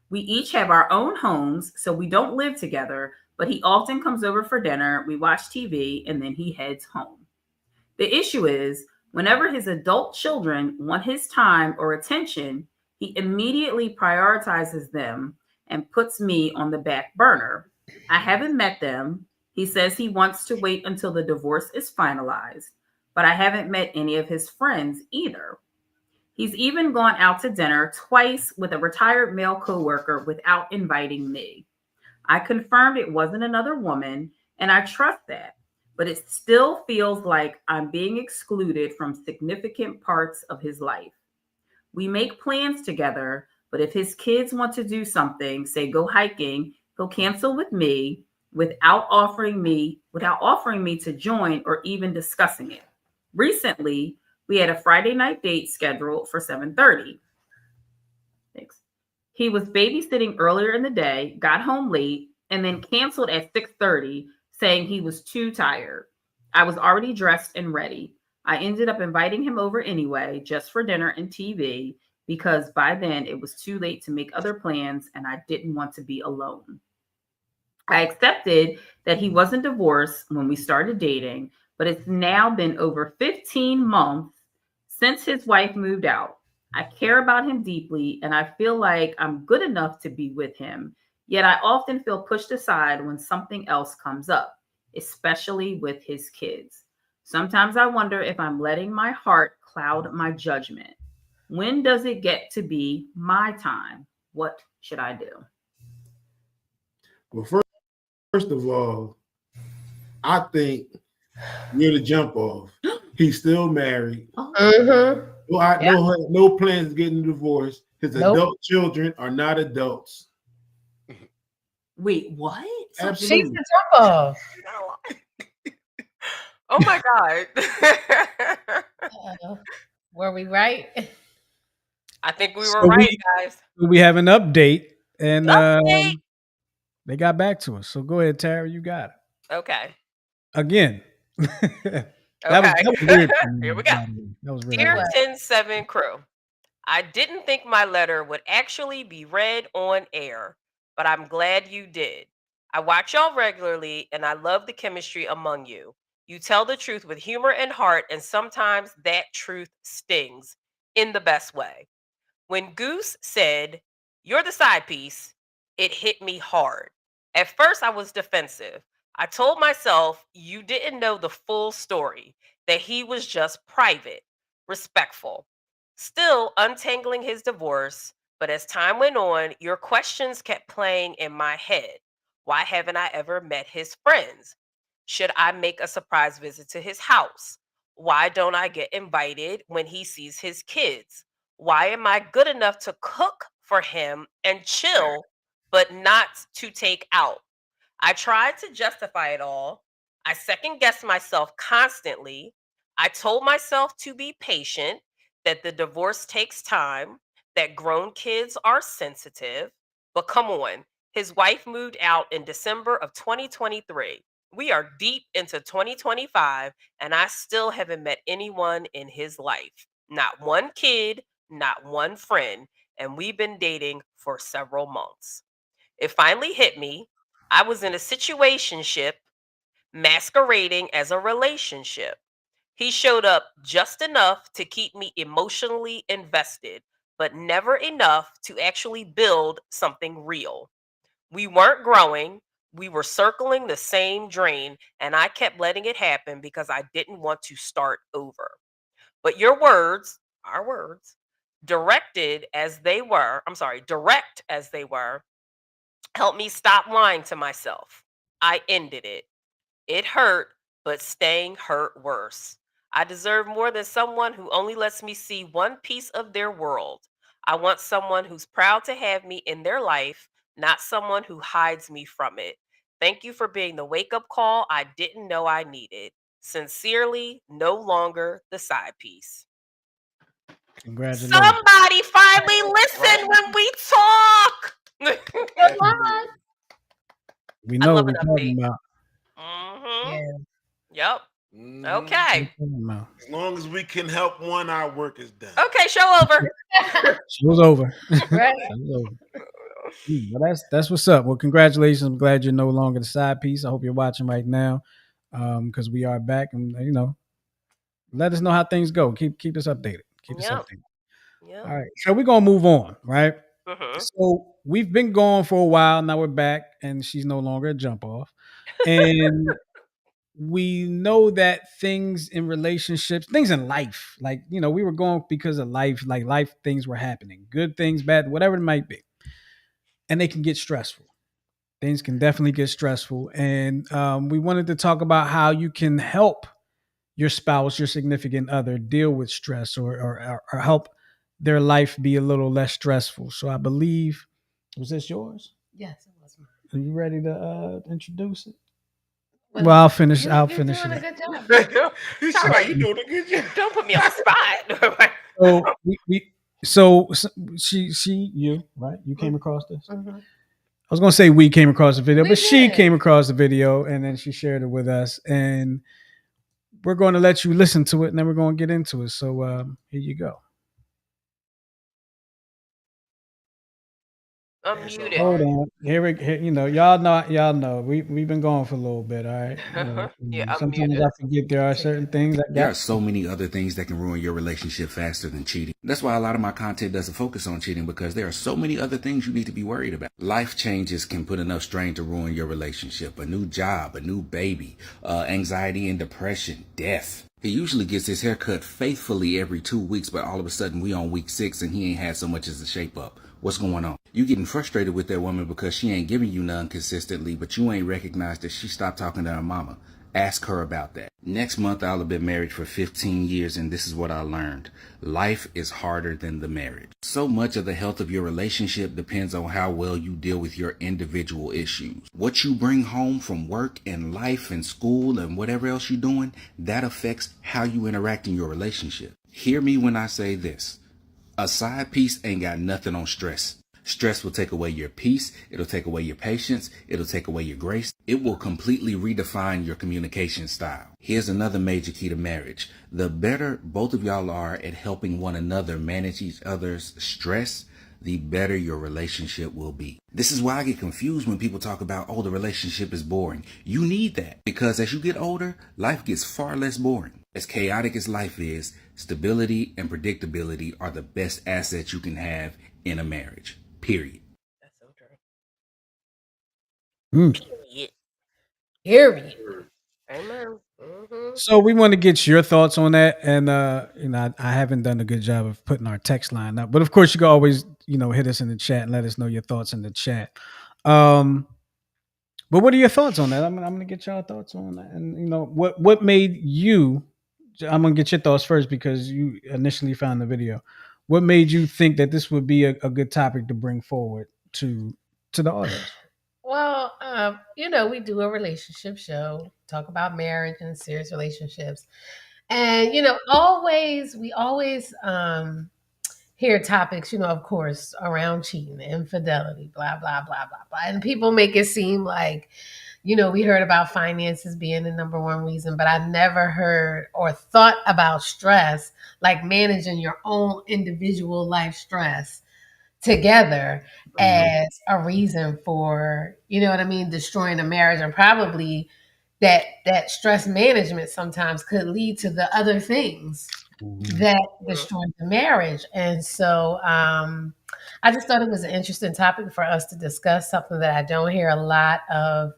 S5: We each have our own homes, so we don't live together, but he often comes over for dinner, we watch TV, and then he heads home. The issue is, whenever his adult children want his time or attention, he immediately prioritizes them and puts me on the back burner. I haven't met them. He says he wants to wait until the divorce is finalized, but I haven't met any of his friends either. He's even gone out to dinner twice with a retired male coworker without inviting me. I confirmed it wasn't another woman, and I trust that, but it still feels like I'm being excluded from significant parts of his life. We make plans together, but if his kids want to do something, say go hiking, he'll cancel with me without offering me to join or even discussing it. Recently, we had a Friday night date scheduled for 7:30. Thanks. He was babysitting earlier in the day, got home late, and then canceled at 6:30, saying he was too tired. I was already dressed and ready. I ended up inviting him over anyway, just for dinner and TV, because by then it was too late to make other plans and I didn't want to be alone. I accepted that he wasn't divorced when we started dating, but it's now been over 15 months since his wife moved out. I care about him deeply and I feel like I'm good enough to be with him, yet I often feel pushed aside when something else comes up, especially with his kids. Sometimes I wonder if I'm letting my heart cloud my judgment. When does it get to be my time? What should I do?
S2: Well, first of all, I think you're the jump off. He's still married. No plans of getting a divorce. His adult children are not adults.
S5: Wait, what?
S2: Absolutely.
S4: She's the jump off.
S3: Oh my God.
S4: Were we right?
S3: I think we were right, guys.
S1: We have an update, and they got back to us. So go ahead, Tara, you got it.
S3: Okay.
S1: Again.
S3: That
S1: was weird.
S3: Here we go.
S1: That was really
S3: Dear
S1: weird.
S3: 10-7 crew, I didn't think my letter would actually be read on air, but I'm glad you did. I watch y'all regularly, and I love the chemistry among you. You tell the truth with humor and heart, and sometimes that truth stings in the best way. When Goose said, "You're the side piece," it hit me hard. At first, I was defensive. I told myself you didn't know the full story, that he was just private, respectful. Still untangling his divorce, but as time went on, your questions kept playing in my head. Why haven't I ever met his friends? Should I make a surprise visit to his house? Why don't I get invited when he sees his kids? Why am I good enough to cook for him and chill, but not to take out? I tried to justify it all. I second guessed myself constantly. I told myself to be patient, that the divorce takes time, that grown kids are sensitive. But come on, his wife moved out in December of 2023. We are deep into 2025, and I still haven't met anyone in his life. Not one kid, not one friend. And we've been dating for several months. It finally hit me. I was in a situationship masquerading as a relationship. He showed up just enough to keep me emotionally invested, but never enough to actually build something real. We weren't growing. We were circling the same drain, and I kept letting it happen because I didn't want to start over. But your words, our words, direct as they were, helped me stop lying to myself. I ended it. It hurt, but staying hurt worse. I deserve more than someone who only lets me see one piece of their world. I want someone who's proud to have me in their life, not someone who hides me from it. Thank you for being the wake up call I didn't know I needed. Sincerely, no longer the side piece.
S1: Congratulations.
S3: Somebody finally listen when we talk.
S1: We
S3: I
S1: know
S3: love
S1: what
S3: an
S1: we're talking
S3: update.
S1: about.
S3: Mm-hmm.
S4: Yeah.
S3: Yep.
S2: Mhm.
S3: Okay.
S2: As long as we can help one, our work is done.
S3: Okay, show over.
S1: Show's over.
S4: Right.
S1: Show's over. Well, that's what's up. Well, congratulations. I'm glad you're no longer the side piece. I hope you're watching right now, because we are back, and let us know how things go. Keep us updated. Keep us
S3: Yep.
S1: updated.
S3: Yep.
S1: All right. So we're gonna move on, right?
S3: Mm-hmm.
S1: So we've been gone for a while. Now we're back, and she's no longer a jump off. And we know that things in relationships, things in life, like we were going because of life, like life things were happening, good things, bad, whatever it might be, and they can get stressful. Things can definitely get stressful, and we wanted to talk about how you can help your spouse, your significant other, deal with stress or help their life be a little less stressful. So I believe, was this yours?
S4: Yes, it was mine.
S1: Are you ready to introduce it?
S4: Well,
S1: Well, I'll finish.
S4: You're
S1: I'll finish
S4: doing a
S1: it.
S4: good job.
S2: He
S3: Sound
S2: said,
S3: like
S2: "You doing a good job."
S3: Don't put me on the spot.
S1: So so you right? You came across this.
S4: Mhm.
S1: I was gonna say we came across the video,
S4: We
S1: but she
S4: did.
S1: came across the video and then she shared it with us, and we're going to let you listen to it, and then we're going to get into it. So here you go.
S3: Unmute
S1: Hold
S3: it.
S1: on. Here, y'all know. We've been going for a little bit, all right?
S3: Yeah,
S1: Sometimes
S3: unmute
S1: I
S3: it.
S1: forget there are certain things I
S6: There
S1: got.
S6: are so many other things that can ruin your relationship faster than cheating. That's why a lot of my content doesn't focus on cheating, because there are so many other things you need to be worried about. Life changes can put enough strain to ruin your relationship. A new job, a new baby, anxiety and depression, death. He usually gets his hair cut faithfully every 2 weeks, but all of a sudden we on week 6 and he ain't had so much as a shape up. What's going on? You getting frustrated with that woman because she ain't giving you none consistently, but you ain't recognized that she stopped talking to her mama. Ask her about that. Next month, I'll have been married for 15 years, and this is what I learned. Life is harder than the marriage. So much of the health of your relationship depends on how well you deal with your individual issues. What you bring home from work and life and school and whatever else you're doing, that affects how you interact in your relationship. Hear me when I say this. A side piece ain't got nothing on stress. Stress will take away your peace. It'll take away your patience. It'll take away your grace. It will completely redefine your communication style. Here's another major key to marriage. The better both of y'all are at helping one another manage each other's stress, the better your relationship will be. This is why I get confused when people talk about, oh, the relationship is boring. You need that, because as you get older, life gets far less boring. As chaotic as life is, stability and predictability are the best assets you can have in a marriage. Period.
S3: That's so true. Period.
S4: Hear me.
S3: Amen. Mm-hmm.
S1: So we want to get your thoughts on that, and I haven't done a good job of putting our text line up, but of course you can always hit us in the chat and let us know your thoughts in the chat. But what are your thoughts on that? I'm gonna get y'all thoughts on that, and what made you? I'm gonna get your thoughts first because you initially found the video. what made you think that this would be a good topic to bring forward to the audience?
S4: Well, we do a relationship show, talk about marriage and serious relationships. And, we always hear topics, of course, around cheating, infidelity, blah, blah, blah, blah, blah. And people make it seem like, we heard about finances being the number one reason, but I never heard or thought about stress, like managing your own individual life stress together as a reason for, destroying a marriage. And probably that stress management sometimes could lead to the other things that destroy the marriage. And so I just thought it was an interesting topic for us to discuss, something that I don't hear a lot of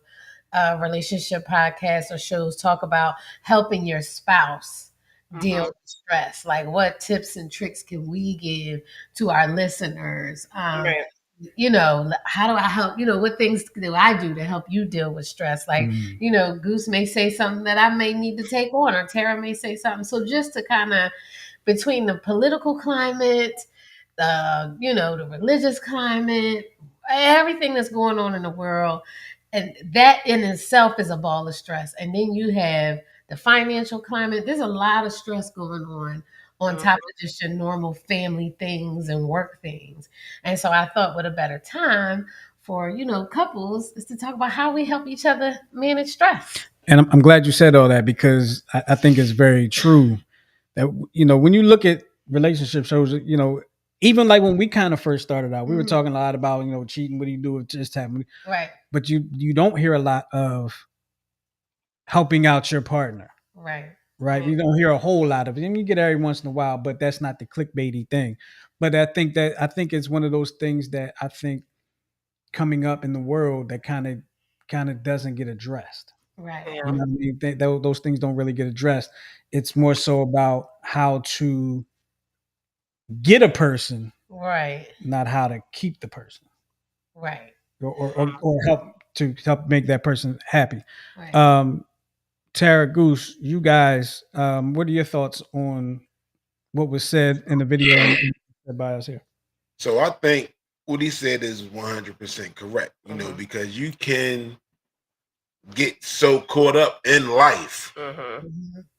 S4: relationship podcasts or shows talk about, helping your spouse deal with stress. Like, what tips and tricks can we give to our listeners?
S3: Right.
S4: How do I help? What things do I do to help you deal with stress? Like, Goose may say something that I may need to take on, or Tara may say something. So just to kind of, between the political climate, the religious climate, everything that's going on in the world, and that in itself is a ball of stress. And then you have the financial climate. There's a lot of stress going on top of just your normal family things and work things. And so I thought, what a better time for, couples is to talk about how we help each other manage stress.
S1: And I'm glad you said all that, because I think it's very true that, when you look at relationship shows, even like when we kind of first started out, we were talking a lot about, cheating. What do you do if this happened?
S4: Right.
S1: But you don't hear a lot of helping out your partner.
S4: Right.
S1: Right. We don't hear a whole lot of it. And you get every once in a while, but that's not the clickbaity thing. But I think it's one of those things that I think coming up in the world that kind of doesn't get addressed.
S4: Right.
S3: Yeah.
S1: You know what I mean? Those things don't really get addressed. It's more so about how to get a person,
S4: Right.
S1: not how to keep the person,
S4: Right.
S1: or help make that person happy.
S4: Right.
S1: Tara, Goose, you guys, what are your thoughts on what was said in the video and by us here?
S2: So I think what he said is 100% correct, because you can get so caught up in life.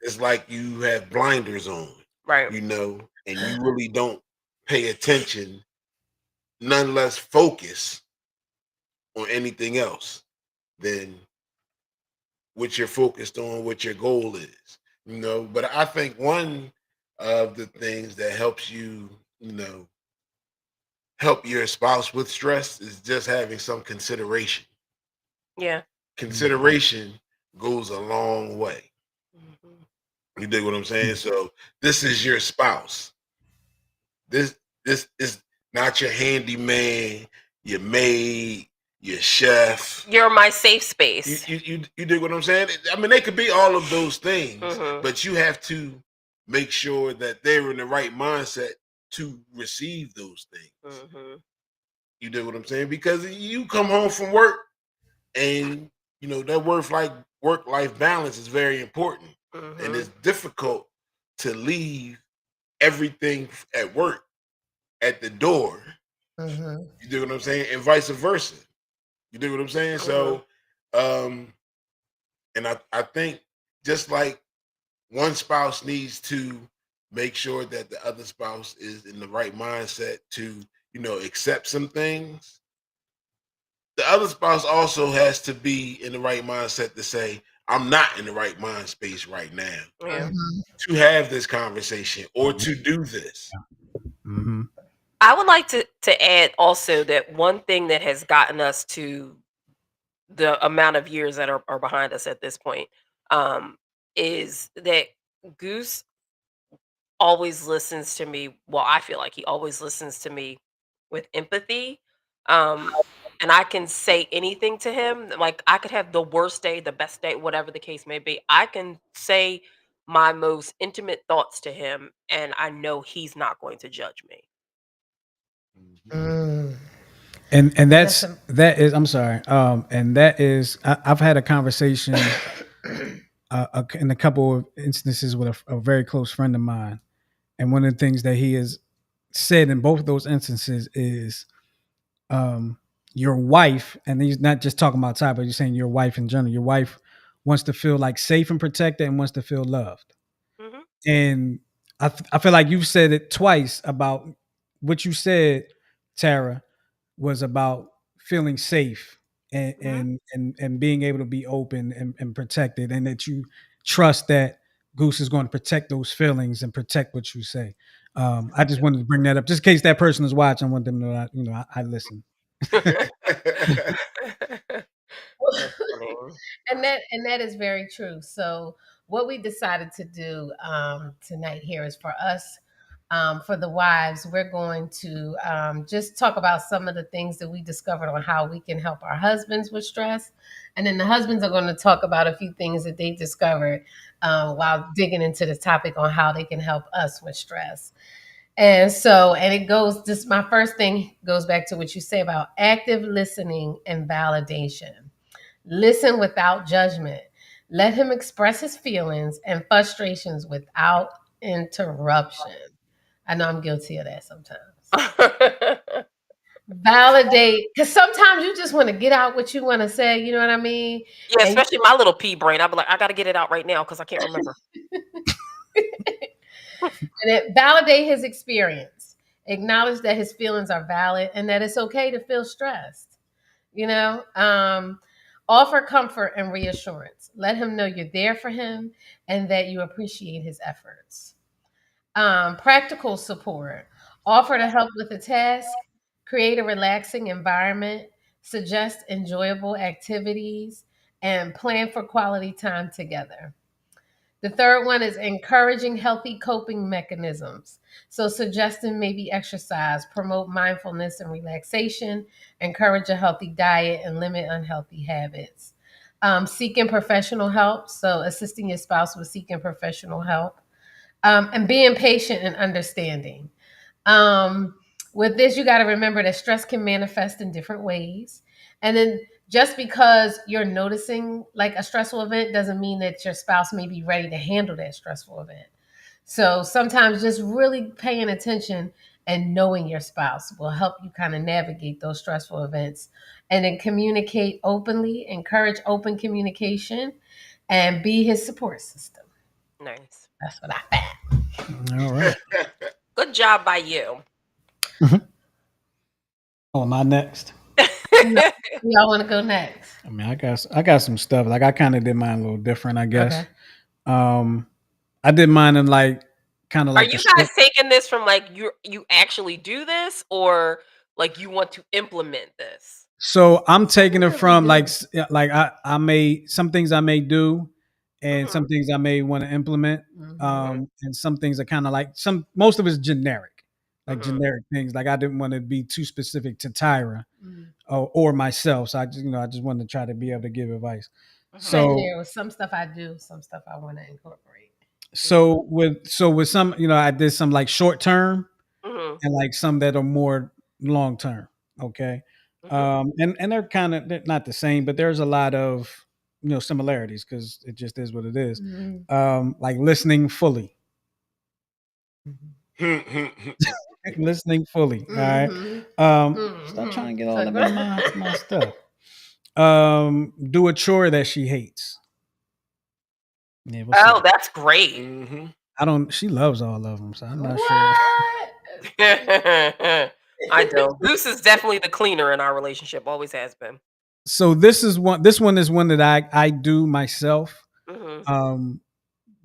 S2: It's like you have blinders on,
S3: Right.
S2: and you really don't pay attention, nonetheless focus on anything else than what you're focused on, what your goal is, But I think one of the things that helps you, help your spouse with stress is just having some consideration.
S3: Yeah.
S2: Consideration goes a long way. You dig what I'm saying? So this is your spouse. This is not your handyman, your maid, your chef.
S3: You're my safe space.
S2: You dig what I'm saying? I mean, they could be all of those things, but you have to make sure that they're in the right mindset to receive those things. You dig what I'm saying? Because you come home from work, and that work-life balance is very important, and it's difficult to leave everything at work at the door. You dig what I'm saying? And vice versa. You dig what I'm saying? So, and I think just like one spouse needs to make sure that the other spouse is in the right mindset to, accept some things, the other spouse also has to be in the right mindset to say, I'm not in the right mind space right now to have this conversation or to do this.
S3: I would like to add also that one thing that has gotten us to the amount of years that are behind us at this point is that Goose always listens to me. Well, I feel like he always listens to me with empathy. And I can say anything to him. Like, I could have the worst day, the best day, whatever the case may be. I can say my most intimate thoughts to him, and I know he's not going to judge me.
S1: And that is I'm sorry. And that is I've had a conversation in a couple of instances with a very close friend of mine, and one of the things that he said in both of those instances is your wife, and he's not just talking about Ty, but you're saying your wife in general. Your wife wants to feel like safe and protected and wants to feel loved.
S3: Mhm.
S1: And I feel like you've said it twice about what you said, Tara, was about feeling safe and and being able to be open and protected, and that you trust that Goose is going to protect those feelings and protect what you say. I just wanted to bring that up, just in case that person is watching. I want them to know that, I listen.
S3: That's funny.
S4: and that is very true. So what we decided to do tonight here is for us, for the wives, we're going to just talk about some of the things that we discovered on how we can help our husbands with stress, and then the husbands are going to talk about a few things that they discovered while digging into the topic on how they can help us with stress. And so, and it goes, just my first thing goes back to what you say about active listening and validation. Listen without judgment. Let him express his feelings and frustrations without interruption. I know I'm guilty of that sometimes. Validate, because sometimes you just want to get out what you want to say. You know what I mean?
S3: Yeah,
S4: And
S3: especially my little pea brain. I'll be like, I got to get it out right now because I can't remember.
S4: and it validate his experience. Acknowledge that his feelings are valid and that it's okay to feel stressed. Offer comfort and reassurance. Let him know you're there for him and that you appreciate his efforts. Practical support. Offer to help with a task. Create a relaxing environment. Suggest enjoyable activities and plan for quality time together. The third one is encouraging healthy coping mechanisms. So, suggesting maybe exercise, promote mindfulness and relaxation, encourage a healthy diet, and limit unhealthy habits. Seeking professional help. So, assisting your spouse with seeking professional help. And being patient and understanding. Um, with this, you got to remember that stress can manifest in different ways. And then just because you're noticing like a stressful event doesn't mean that your spouse may be ready to handle that stressful event. So sometimes just really paying attention and knowing your spouse will help you kind of navigate those stressful events. And then communicate openly, encourage open communication, and be his support system.
S3: Nice.
S4: That's what I found.
S1: All right.
S3: Good job by you.
S1: Oh, am I next?
S4: Y'all want to go next?
S1: I mean, I got some stuff. Like I kind of did mine a little different, I guess.
S4: Okay.
S1: I did mine in like kind of
S3: Are
S1: like
S3: you guys taking this from like you actually do this, or like you want to implement this?
S1: So I'm taking it from like I may, some things I may do, and some things I may want to implement. And some things are kind of like most of it's generic, like generic things. Like I didn't want to be too specific to Tyra or myself. So I just wanted to try to be able to give advice.
S4: So there was some stuff I do, some stuff I want to incorporate.
S1: So with some, I did some like short term and like some that are more long term. Okay. And they're not the same, but there's a lot of similarities because it just is what it is. Like listening fully. Listening fully. All right. Stop trying to get all of my stuff. Do a chore that she hates.
S3: Yeah, that's great.
S1: She loves all of them, so I'm not
S3: sure. I don't. Goose is definitely the cleaner in our relationship, always has been.
S1: So this one is one that I do myself,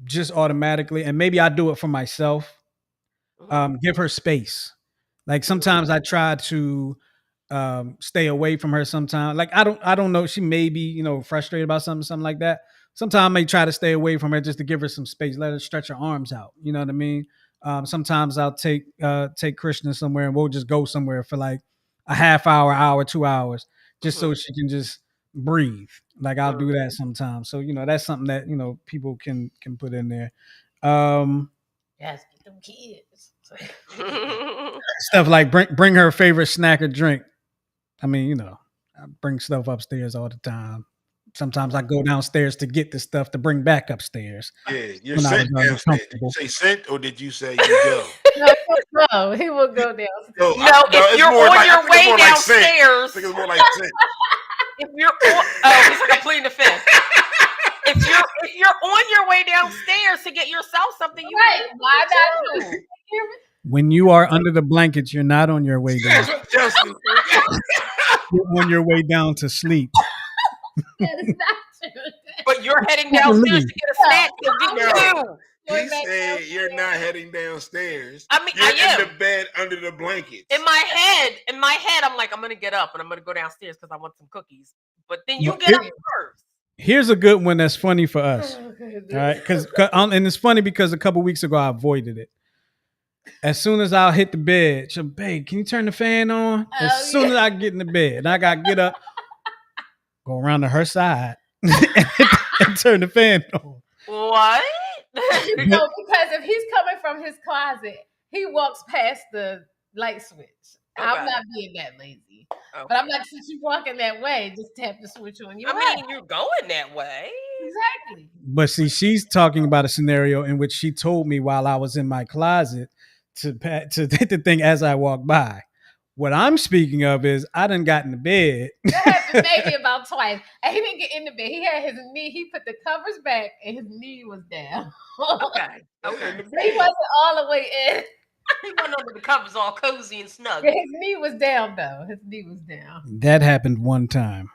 S1: just automatically, and maybe I do it for myself. Give her space. Like sometimes I try to stay away from her sometimes. Like I don't know, she may be, frustrated about something like that. Sometimes I may try to stay away from her just to give her some space, let her stretch her arms out. You know what I mean? Sometimes I'll take Krishna somewhere and we'll just go somewhere for like a half hour, 2 hours, just so she can just breathe. Like I'll do that sometimes. So, that's something that, people can put in there.
S4: Yes, get them kids.
S1: Stuff like bring her favorite snack or drink. I mean, I bring stuff upstairs all the time. Sometimes I go downstairs to get the stuff to bring back upstairs.
S2: Yeah, you're sent downstairs. Did you say sent or did you say you go?
S4: No, he will go downstairs.
S2: No,
S3: No, if you're on your way downstairs,
S2: I think it's more like scent.
S3: if you're on, oh, he's like I'm pleading the fifth. If you're on your way downstairs to get yourself something, you
S4: Right?
S3: can
S4: Why
S3: do
S4: not?
S3: too.
S1: When you are under the blankets, you're not on your way down.
S2: Justin.
S1: You're on your way down to sleep.
S4: That is not true.
S3: But you're heading downstairs to get a snack to get
S2: No.
S3: two.
S2: He said you're not heading downstairs.
S3: I mean,
S2: You're
S3: I am.
S2: in the bed under the blankets.
S3: In my head, I'm like, I'm gonna get up and I'm gonna go downstairs because I want some cookies. But then you
S1: Well,
S3: get up first.
S1: Here's a good one that's funny for us.
S4: Oh, goodness.
S1: All right, because and it's funny because a couple weeks ago I avoided it. As soon as I'll hit the bed, she'll, babe, can you turn the fan on? As soon as I get in the bed, and I gotta get up, go around to her side, and turn the fan on.
S3: What?
S4: No, because if he's coming from his closet, he walks past the light switch. I'm
S3: Okay.
S4: not being that lazy.
S3: Okay.
S4: But I'm like, since you're walking that way, just tap the switch on your
S3: I mean, you're going that way.
S4: Exactly.
S1: But see, she's talking about a scenario in which she told me while I was in my closet to hit the thing as I walked by. What I'm speaking of is I done got in the bed.
S4: That happened maybe about twice. And he didn't get in the bed. He had his knee, he put the covers back and his knee was down.
S3: Okay. Okay.
S4: He wasn't all the way in.
S3: He went under the covers all cozy and snug.
S4: His knee was down though. His knee was down.
S1: That happened one time.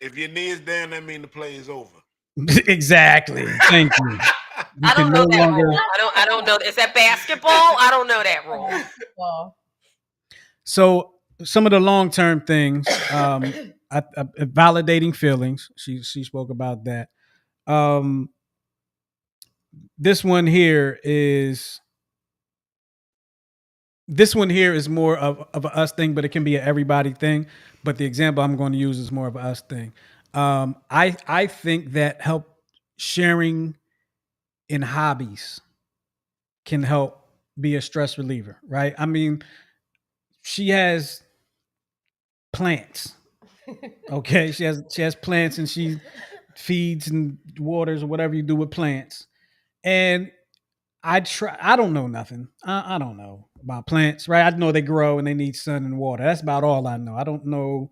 S2: If your knee is down, that means the play is over.
S1: Exactly. Thank you.
S3: I don't know
S1: no
S3: that
S1: longer-
S3: rule. I don't know. Is that basketball? I don't know that rule.
S4: Well,
S1: So some of the long-term things, validating feelings. She spoke about that. This one here is more of an us thing, but it can be an everybody thing. But the example I'm going to use is more of an us thing. I think that sharing in hobbies can help be a stress reliever, right? I mean, she has plants. Okay, she has plants and she feeds and waters or whatever you do with plants. And I don't know nothing. I don't know about plants, right? I know they grow and they need sun and water. That's about all I know. I don't know.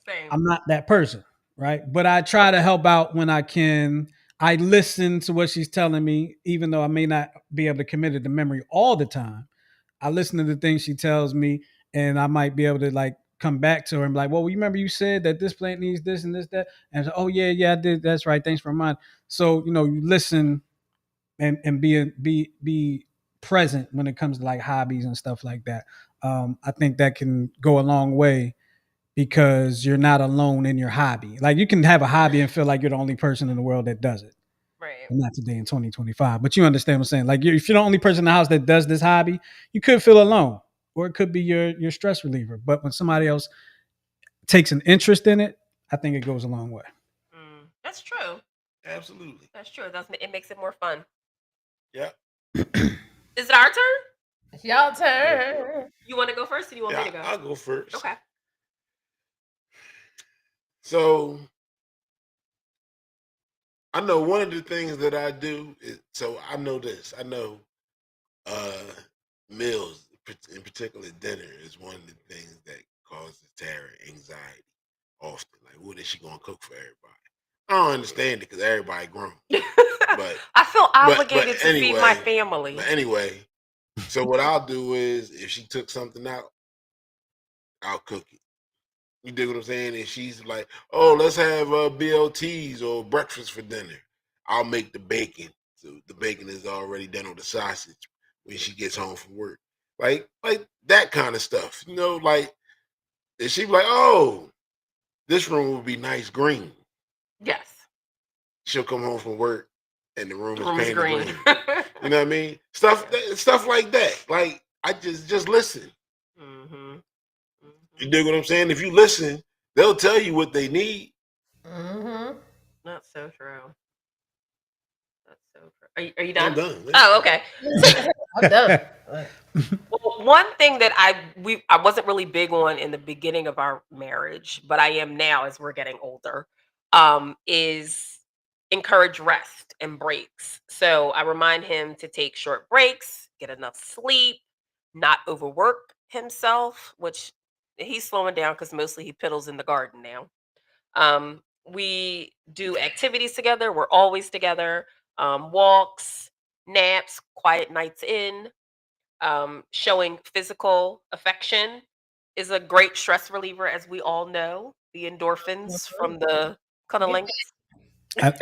S3: Same.
S1: I'm not that person, right? But I try to help out when I can. I listen to what she's telling me, even though I may not be able to commit it to memory all the time. I listen to the things she tells me, and I might be able to like come back to her and be like, well, you remember you said that this plant needs this and this, that. And I say, oh yeah, I did. That's right. Thanks for reminding. So, you listen and be present when it comes to like hobbies and stuff like that. I think that can go a long way because you're not alone in your hobby. Like you can have a hobby and feel like you're the only person in the world that does it.
S3: Right.
S1: Not today in 2025, but you understand what I'm saying. Like if you're the only person in the house that does this hobby, you could feel alone, or it could be your stress reliever. But when somebody else takes an interest in it, I think it goes a long way.
S3: That's true.
S2: Absolutely.
S3: That's true. It makes it more fun.
S2: Yeah.
S3: Is it our turn?
S4: it's y'all turn.
S3: You want to go first, or do you want me to go?
S2: I'll go first.
S3: Okay.
S2: So I know one of the things that I do is, so I know this. I know meals, in particular dinner, is one of the things that causes Tara anxiety often. Like, what is she going to cook for everybody? I don't understand it because everybody grown. But
S3: I feel obligated
S2: but
S3: to feed
S2: anyway,
S3: my family.
S2: But anyway, so what I'll do is if she took something out, I'll cook it. You dig what I'm saying? And she's like, oh, let's have BLTs or breakfast for dinner. I'll make the bacon. So the bacon is already done on the sausage when she gets home from work. Like that kind of stuff. Like, and she'd be like, oh, this room would be nice green.
S3: Yes.
S2: She'll come home from work and the room is painted
S3: green.
S2: green. You know what I mean? Stuff like that. Like, I just listen.
S3: Mm-hmm.
S2: You dig what I'm saying? If you listen, they'll tell you what they need.
S4: Mm-hmm.
S3: That's so true. That's so true. Are you done?
S2: I'm done.
S3: Oh, okay.
S4: I'm done.
S3: Well, one thing that I wasn't really big on in the beginning of our marriage, but I am now as we're getting older, is encourage rest and breaks. So I remind him to take short breaks get enough sleep, not overwork himself, which he's slowing down because mostly he piddles in the garden now. We do activities together. We're always together. Walks, naps, quiet nights in. Showing physical affection is a great stress reliever, as we all know. The endorphins from the cunnilingus.
S1: I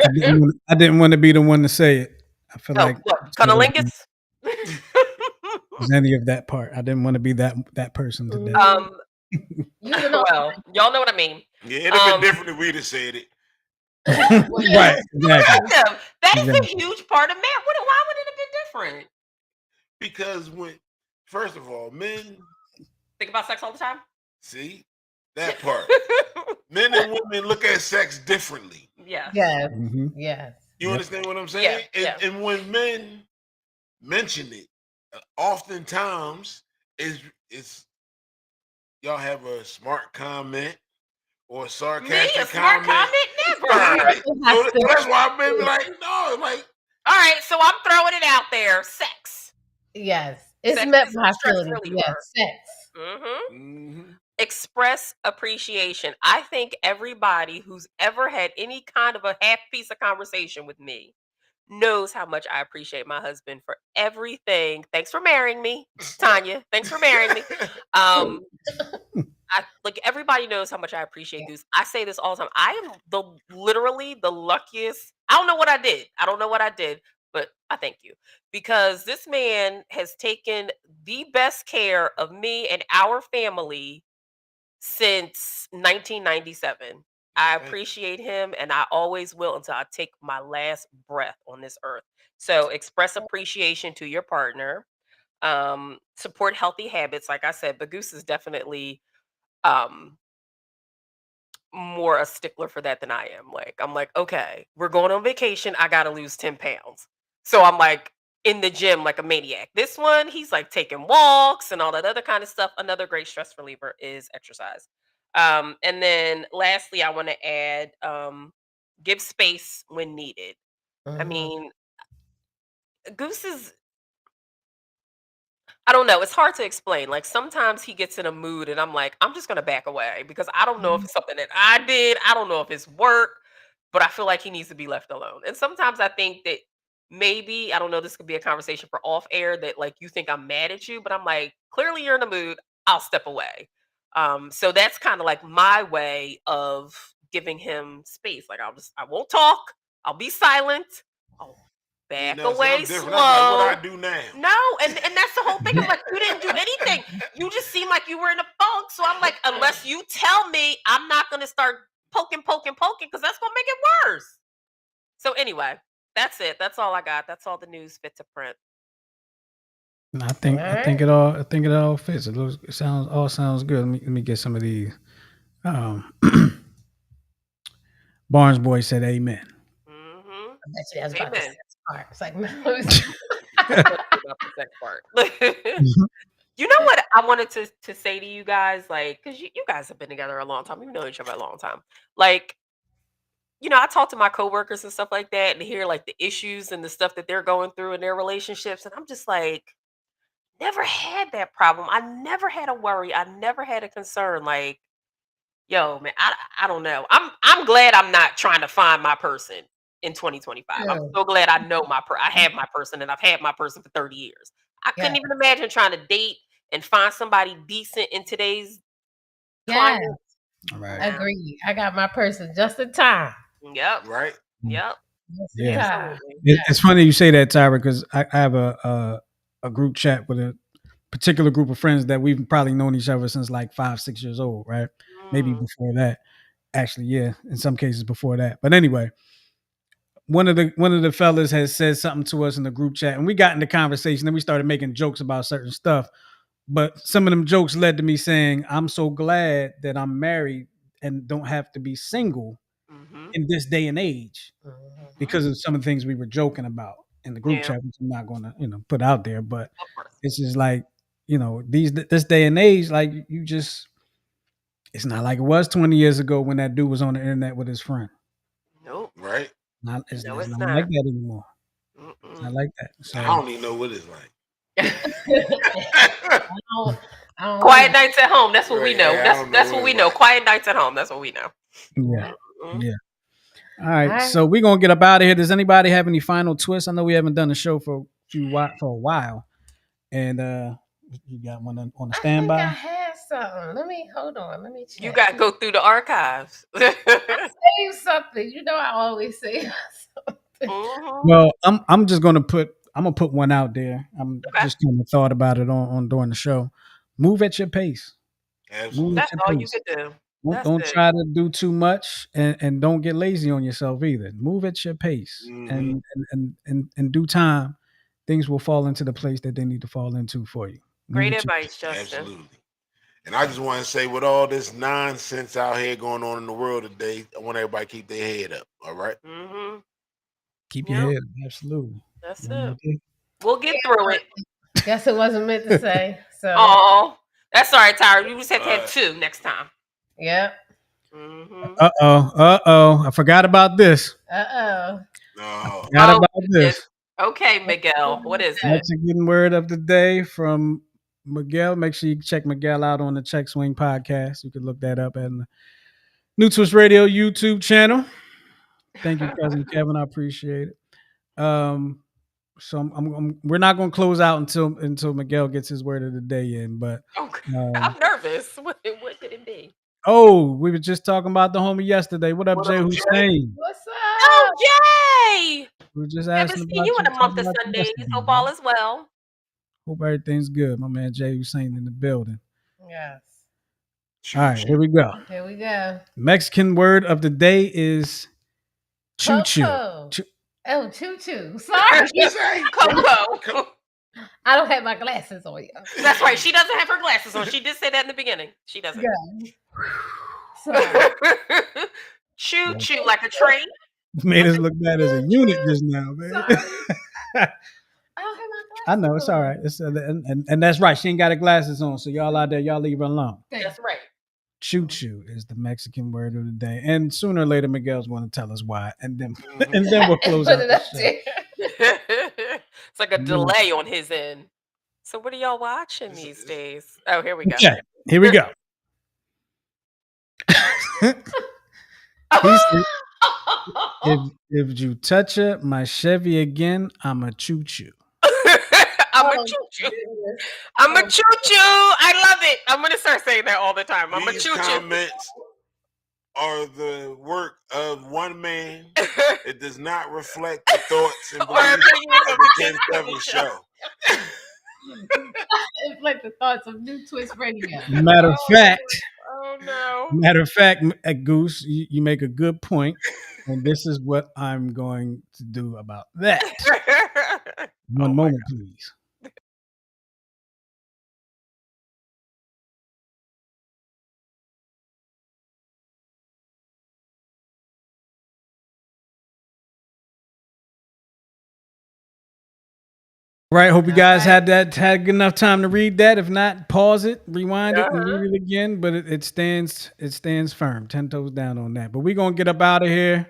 S1: didn't want to be the one to say it. I feel
S3: Oh,
S1: like
S3: what? Cunnilingus?
S1: any of that part. I didn't want to be that person today.
S3: Well, y'all know what I mean.
S2: Yeah, it'd have been different if we'd have said it.
S1: Right, exactly.
S3: That is a huge part of marriage. Why would it have been different?
S2: Because first of all, men
S3: think about sex all the time.
S2: See that part. Men and women look at sex differently.
S4: Yeah. Yeah.
S2: You understand what I'm saying? And when men mention it, oftentimes it's y'all have a smart comment or a sarcastic comment.
S3: Never.
S2: So that's why I've been like, no, like.
S3: All right, so I'm throwing it out there. Sex.
S4: Yes, it's
S3: sex
S4: meant for hostility. Yes,
S3: sex. Express appreciation. I think everybody who's ever had any kind of a half piece of conversation with me knows how much I appreciate my husband for everything. Thanks for marrying me, Tanya. Thanks for marrying me. Everybody knows how much I appreciate Goose. I say this all the time. I am literally the luckiest. I don't know what I did, but I thank you, because this man has taken the best care of me and our family since 1997. I appreciate him, and I always will until I take my last breath on this earth. So express appreciation to your partner. Support healthy habits, like I said, but Goose is definitely more a stickler for that than I am. I'm like, okay, we're going on vacation. I got to lose 10 pounds. So I'm like in the gym like a maniac. This one, he's like taking walks and all that other kind of stuff. Another great stress reliever is exercise. And then lastly, I want to add, give space when needed. I mean, Goose is, I don't know. It's hard to explain. Like sometimes he gets in a mood and I'm like, I'm just going to back away because I don't know if it's something that I did. I don't know if it's work, but I feel like he needs to be left alone. And sometimes I think that maybe, I don't know, this could be a conversation for off air, that like you think I'm mad at you, but I'm like, clearly you're in a mood. I'll step away. So that's kind of like my way of giving him space. Like I won't talk. I'll be silent. I'll back away slow. That's
S2: what I do now.
S3: No, and that's the whole thing. I'm like, you didn't do anything. You just seem like you were in a funk. So I'm like, unless you tell me, I'm not going to start poking, because that's going to make it worse. So anyway, that's it. That's all I got. That's all the news fit to print.
S1: I think it all fits. It sounds good. Let me get some of these. Barnes Boy said amen.
S4: That's about the sex part. It's like, no.
S3: About the sex part. You know what I wanted to say to you guys, like, because you guys have been together a long time. You've known each other a long time. Like, I talk to my coworkers and stuff like that and hear like the issues and the stuff that they're going through in their relationships. And I'm just like, never had that problem. I never had a worry. I never had a concern. Like, yo, man, I don't know. I'm glad I'm not trying to find my person in 2025. Yeah. I'm so glad I know I have my person, and I've had my person for 30 years. I couldn't even imagine trying to date and find somebody decent in today's climate.
S4: Right. Agree. I got my person just in time.
S3: Yep.
S2: Right.
S3: Yep.
S1: Yeah. It's funny you say that, Tyra, because I have a group chat with a particular group of friends that we've probably known each other since like 5-6 years old, right? Maybe before that. Actually, yeah, in some cases before that. But anyway, one of the fellas has said something to us in the group chat, and we got into conversation, and we started making jokes about certain stuff. But some of them jokes led to me saying, I'm so glad that I'm married and don't have to be single in this day and age because of some of the things we were joking about in the group chat, which I'm not going to, put out there. But it's just like, this day and age, like it's not like it was 20 years ago when that dude was on the internet with his friend.
S3: Nope.
S2: Right.
S1: It's not like that anymore. It's not like that. So
S2: I don't even know what it's like.
S3: Quiet nights at home. That's what we know.
S2: Yeah,
S3: That's what we know. Quiet nights at home. That's what we know.
S1: Yeah.
S3: Mhm.
S1: Yeah. All right. So we're gonna get up out of here. Does anybody have any final twists? I know we haven't done a show for a while. And you got one on the standby.
S4: I think I had something. Hold on. Let me check.
S3: You got to go through the archives.
S4: Say something. You know I always say something.
S3: Mm-hmm.
S1: Well, I'm just gonna put one out there. I'm just kind of thought about it on during the show. Move at your pace.
S2: Absolutely.
S3: That's all you could do.
S1: Don't try to do too much, and don't get lazy on yourself either. Move at your pace, and in due time, things will fall into the place that they need to fall into for you.
S3: Great advice, Justin.
S2: Absolutely. And I just want to say, with all this nonsense out here going on in the world today, I want everybody to keep their head up. All right.
S3: Mm-hmm.
S1: Keep your head up. Absolutely.
S3: That's it. We'll get through it.
S4: Guess it wasn't meant to say. So.
S3: Oh, that's all right, Tyra. You just have to have 2 next time.
S4: Yep.
S3: Mm-hmm.
S1: I forgot about this.
S2: No.
S1: Forgot about this.
S3: Okay, Miguel. What is it?
S1: Mexican word of the day from Miguel. Make sure you check Miguel out on the Check Swing podcast. You can look that up at the New Twist Radio YouTube channel. Thank you, cousin Kevin. I appreciate it. So we're not going to close out until Miguel gets his word of the day in. But
S3: I'm nervous. What could it be?
S1: Oh, we were just talking about the homie yesterday. What up, Jay Hussein?
S4: What's up?
S3: Oh, Jay!
S1: We were just
S3: Haven't
S1: asking
S3: seen
S1: about
S3: you in a month of Sundays. Hope all is well.
S1: Hope everything's good. My man Jay Hussein in the building.
S4: Yes.
S1: All right, here we go.
S4: Here we go.
S1: Mexican word of the day is choo-choo.
S4: Oh, choo-choo. Sorry.
S3: Coco.
S4: I don't have my glasses on.
S3: That's right. She doesn't have her glasses on. She did say that in the beginning. She doesn't.
S4: Yeah.
S3: Choo-choo like a train.
S1: Made us look bad as a unit just now, man.
S4: I don't have my glasses.
S1: I know, it's all right. It's and that's right. She ain't got her glasses on, so y'all out there, y'all leave her alone.
S3: That's right.
S1: Choo-choo is the Mexican word of the day, and sooner or later, Miguel's going to tell us why, and then we'll close out the show.
S3: It's like a delay on his end. So what are y'all watching these days? Oh, here we go.
S1: Okay, here we go. If you touch my Chevy again, I'm a choo-choo.
S3: I'm a choo-choo. I'm a choo-choo. I love it. I'm going to start saying that all the time. I'm a choo-choo.
S2: Comments are the work of one man. It does not reflect the thoughts and beliefs of the 10-7 show.
S4: It's like the thoughts of New Twist Radio.
S1: Matter of fact, Goose, you make a good point, and this is what I'm going to do about that. One moment, please. Right, hope you guys had good enough time to read that. If not, pause it, rewind it, and read it again. But it stands firm, 10 toes down on that. But we're gonna get up out of here.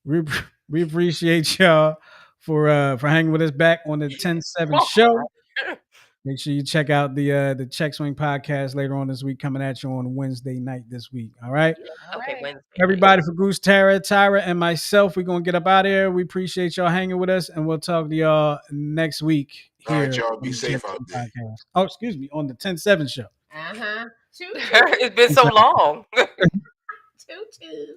S1: We appreciate y'all for hanging with us back on the 10-7 show. Make sure you check out the Check Swing podcast later on this week, coming at you on Wednesday night this week. All right.
S3: Okay, Wednesday.
S1: Everybody, for Goose, Tyra, and myself, we're gonna get up out of here. We appreciate y'all hanging with us, and we'll talk to y'all next week.
S2: All right, y'all be safe out there.
S1: Podcast. Oh, excuse me, on the 10-7 show.
S4: Uh-huh.
S3: It's been so long.
S4: Choo-choo.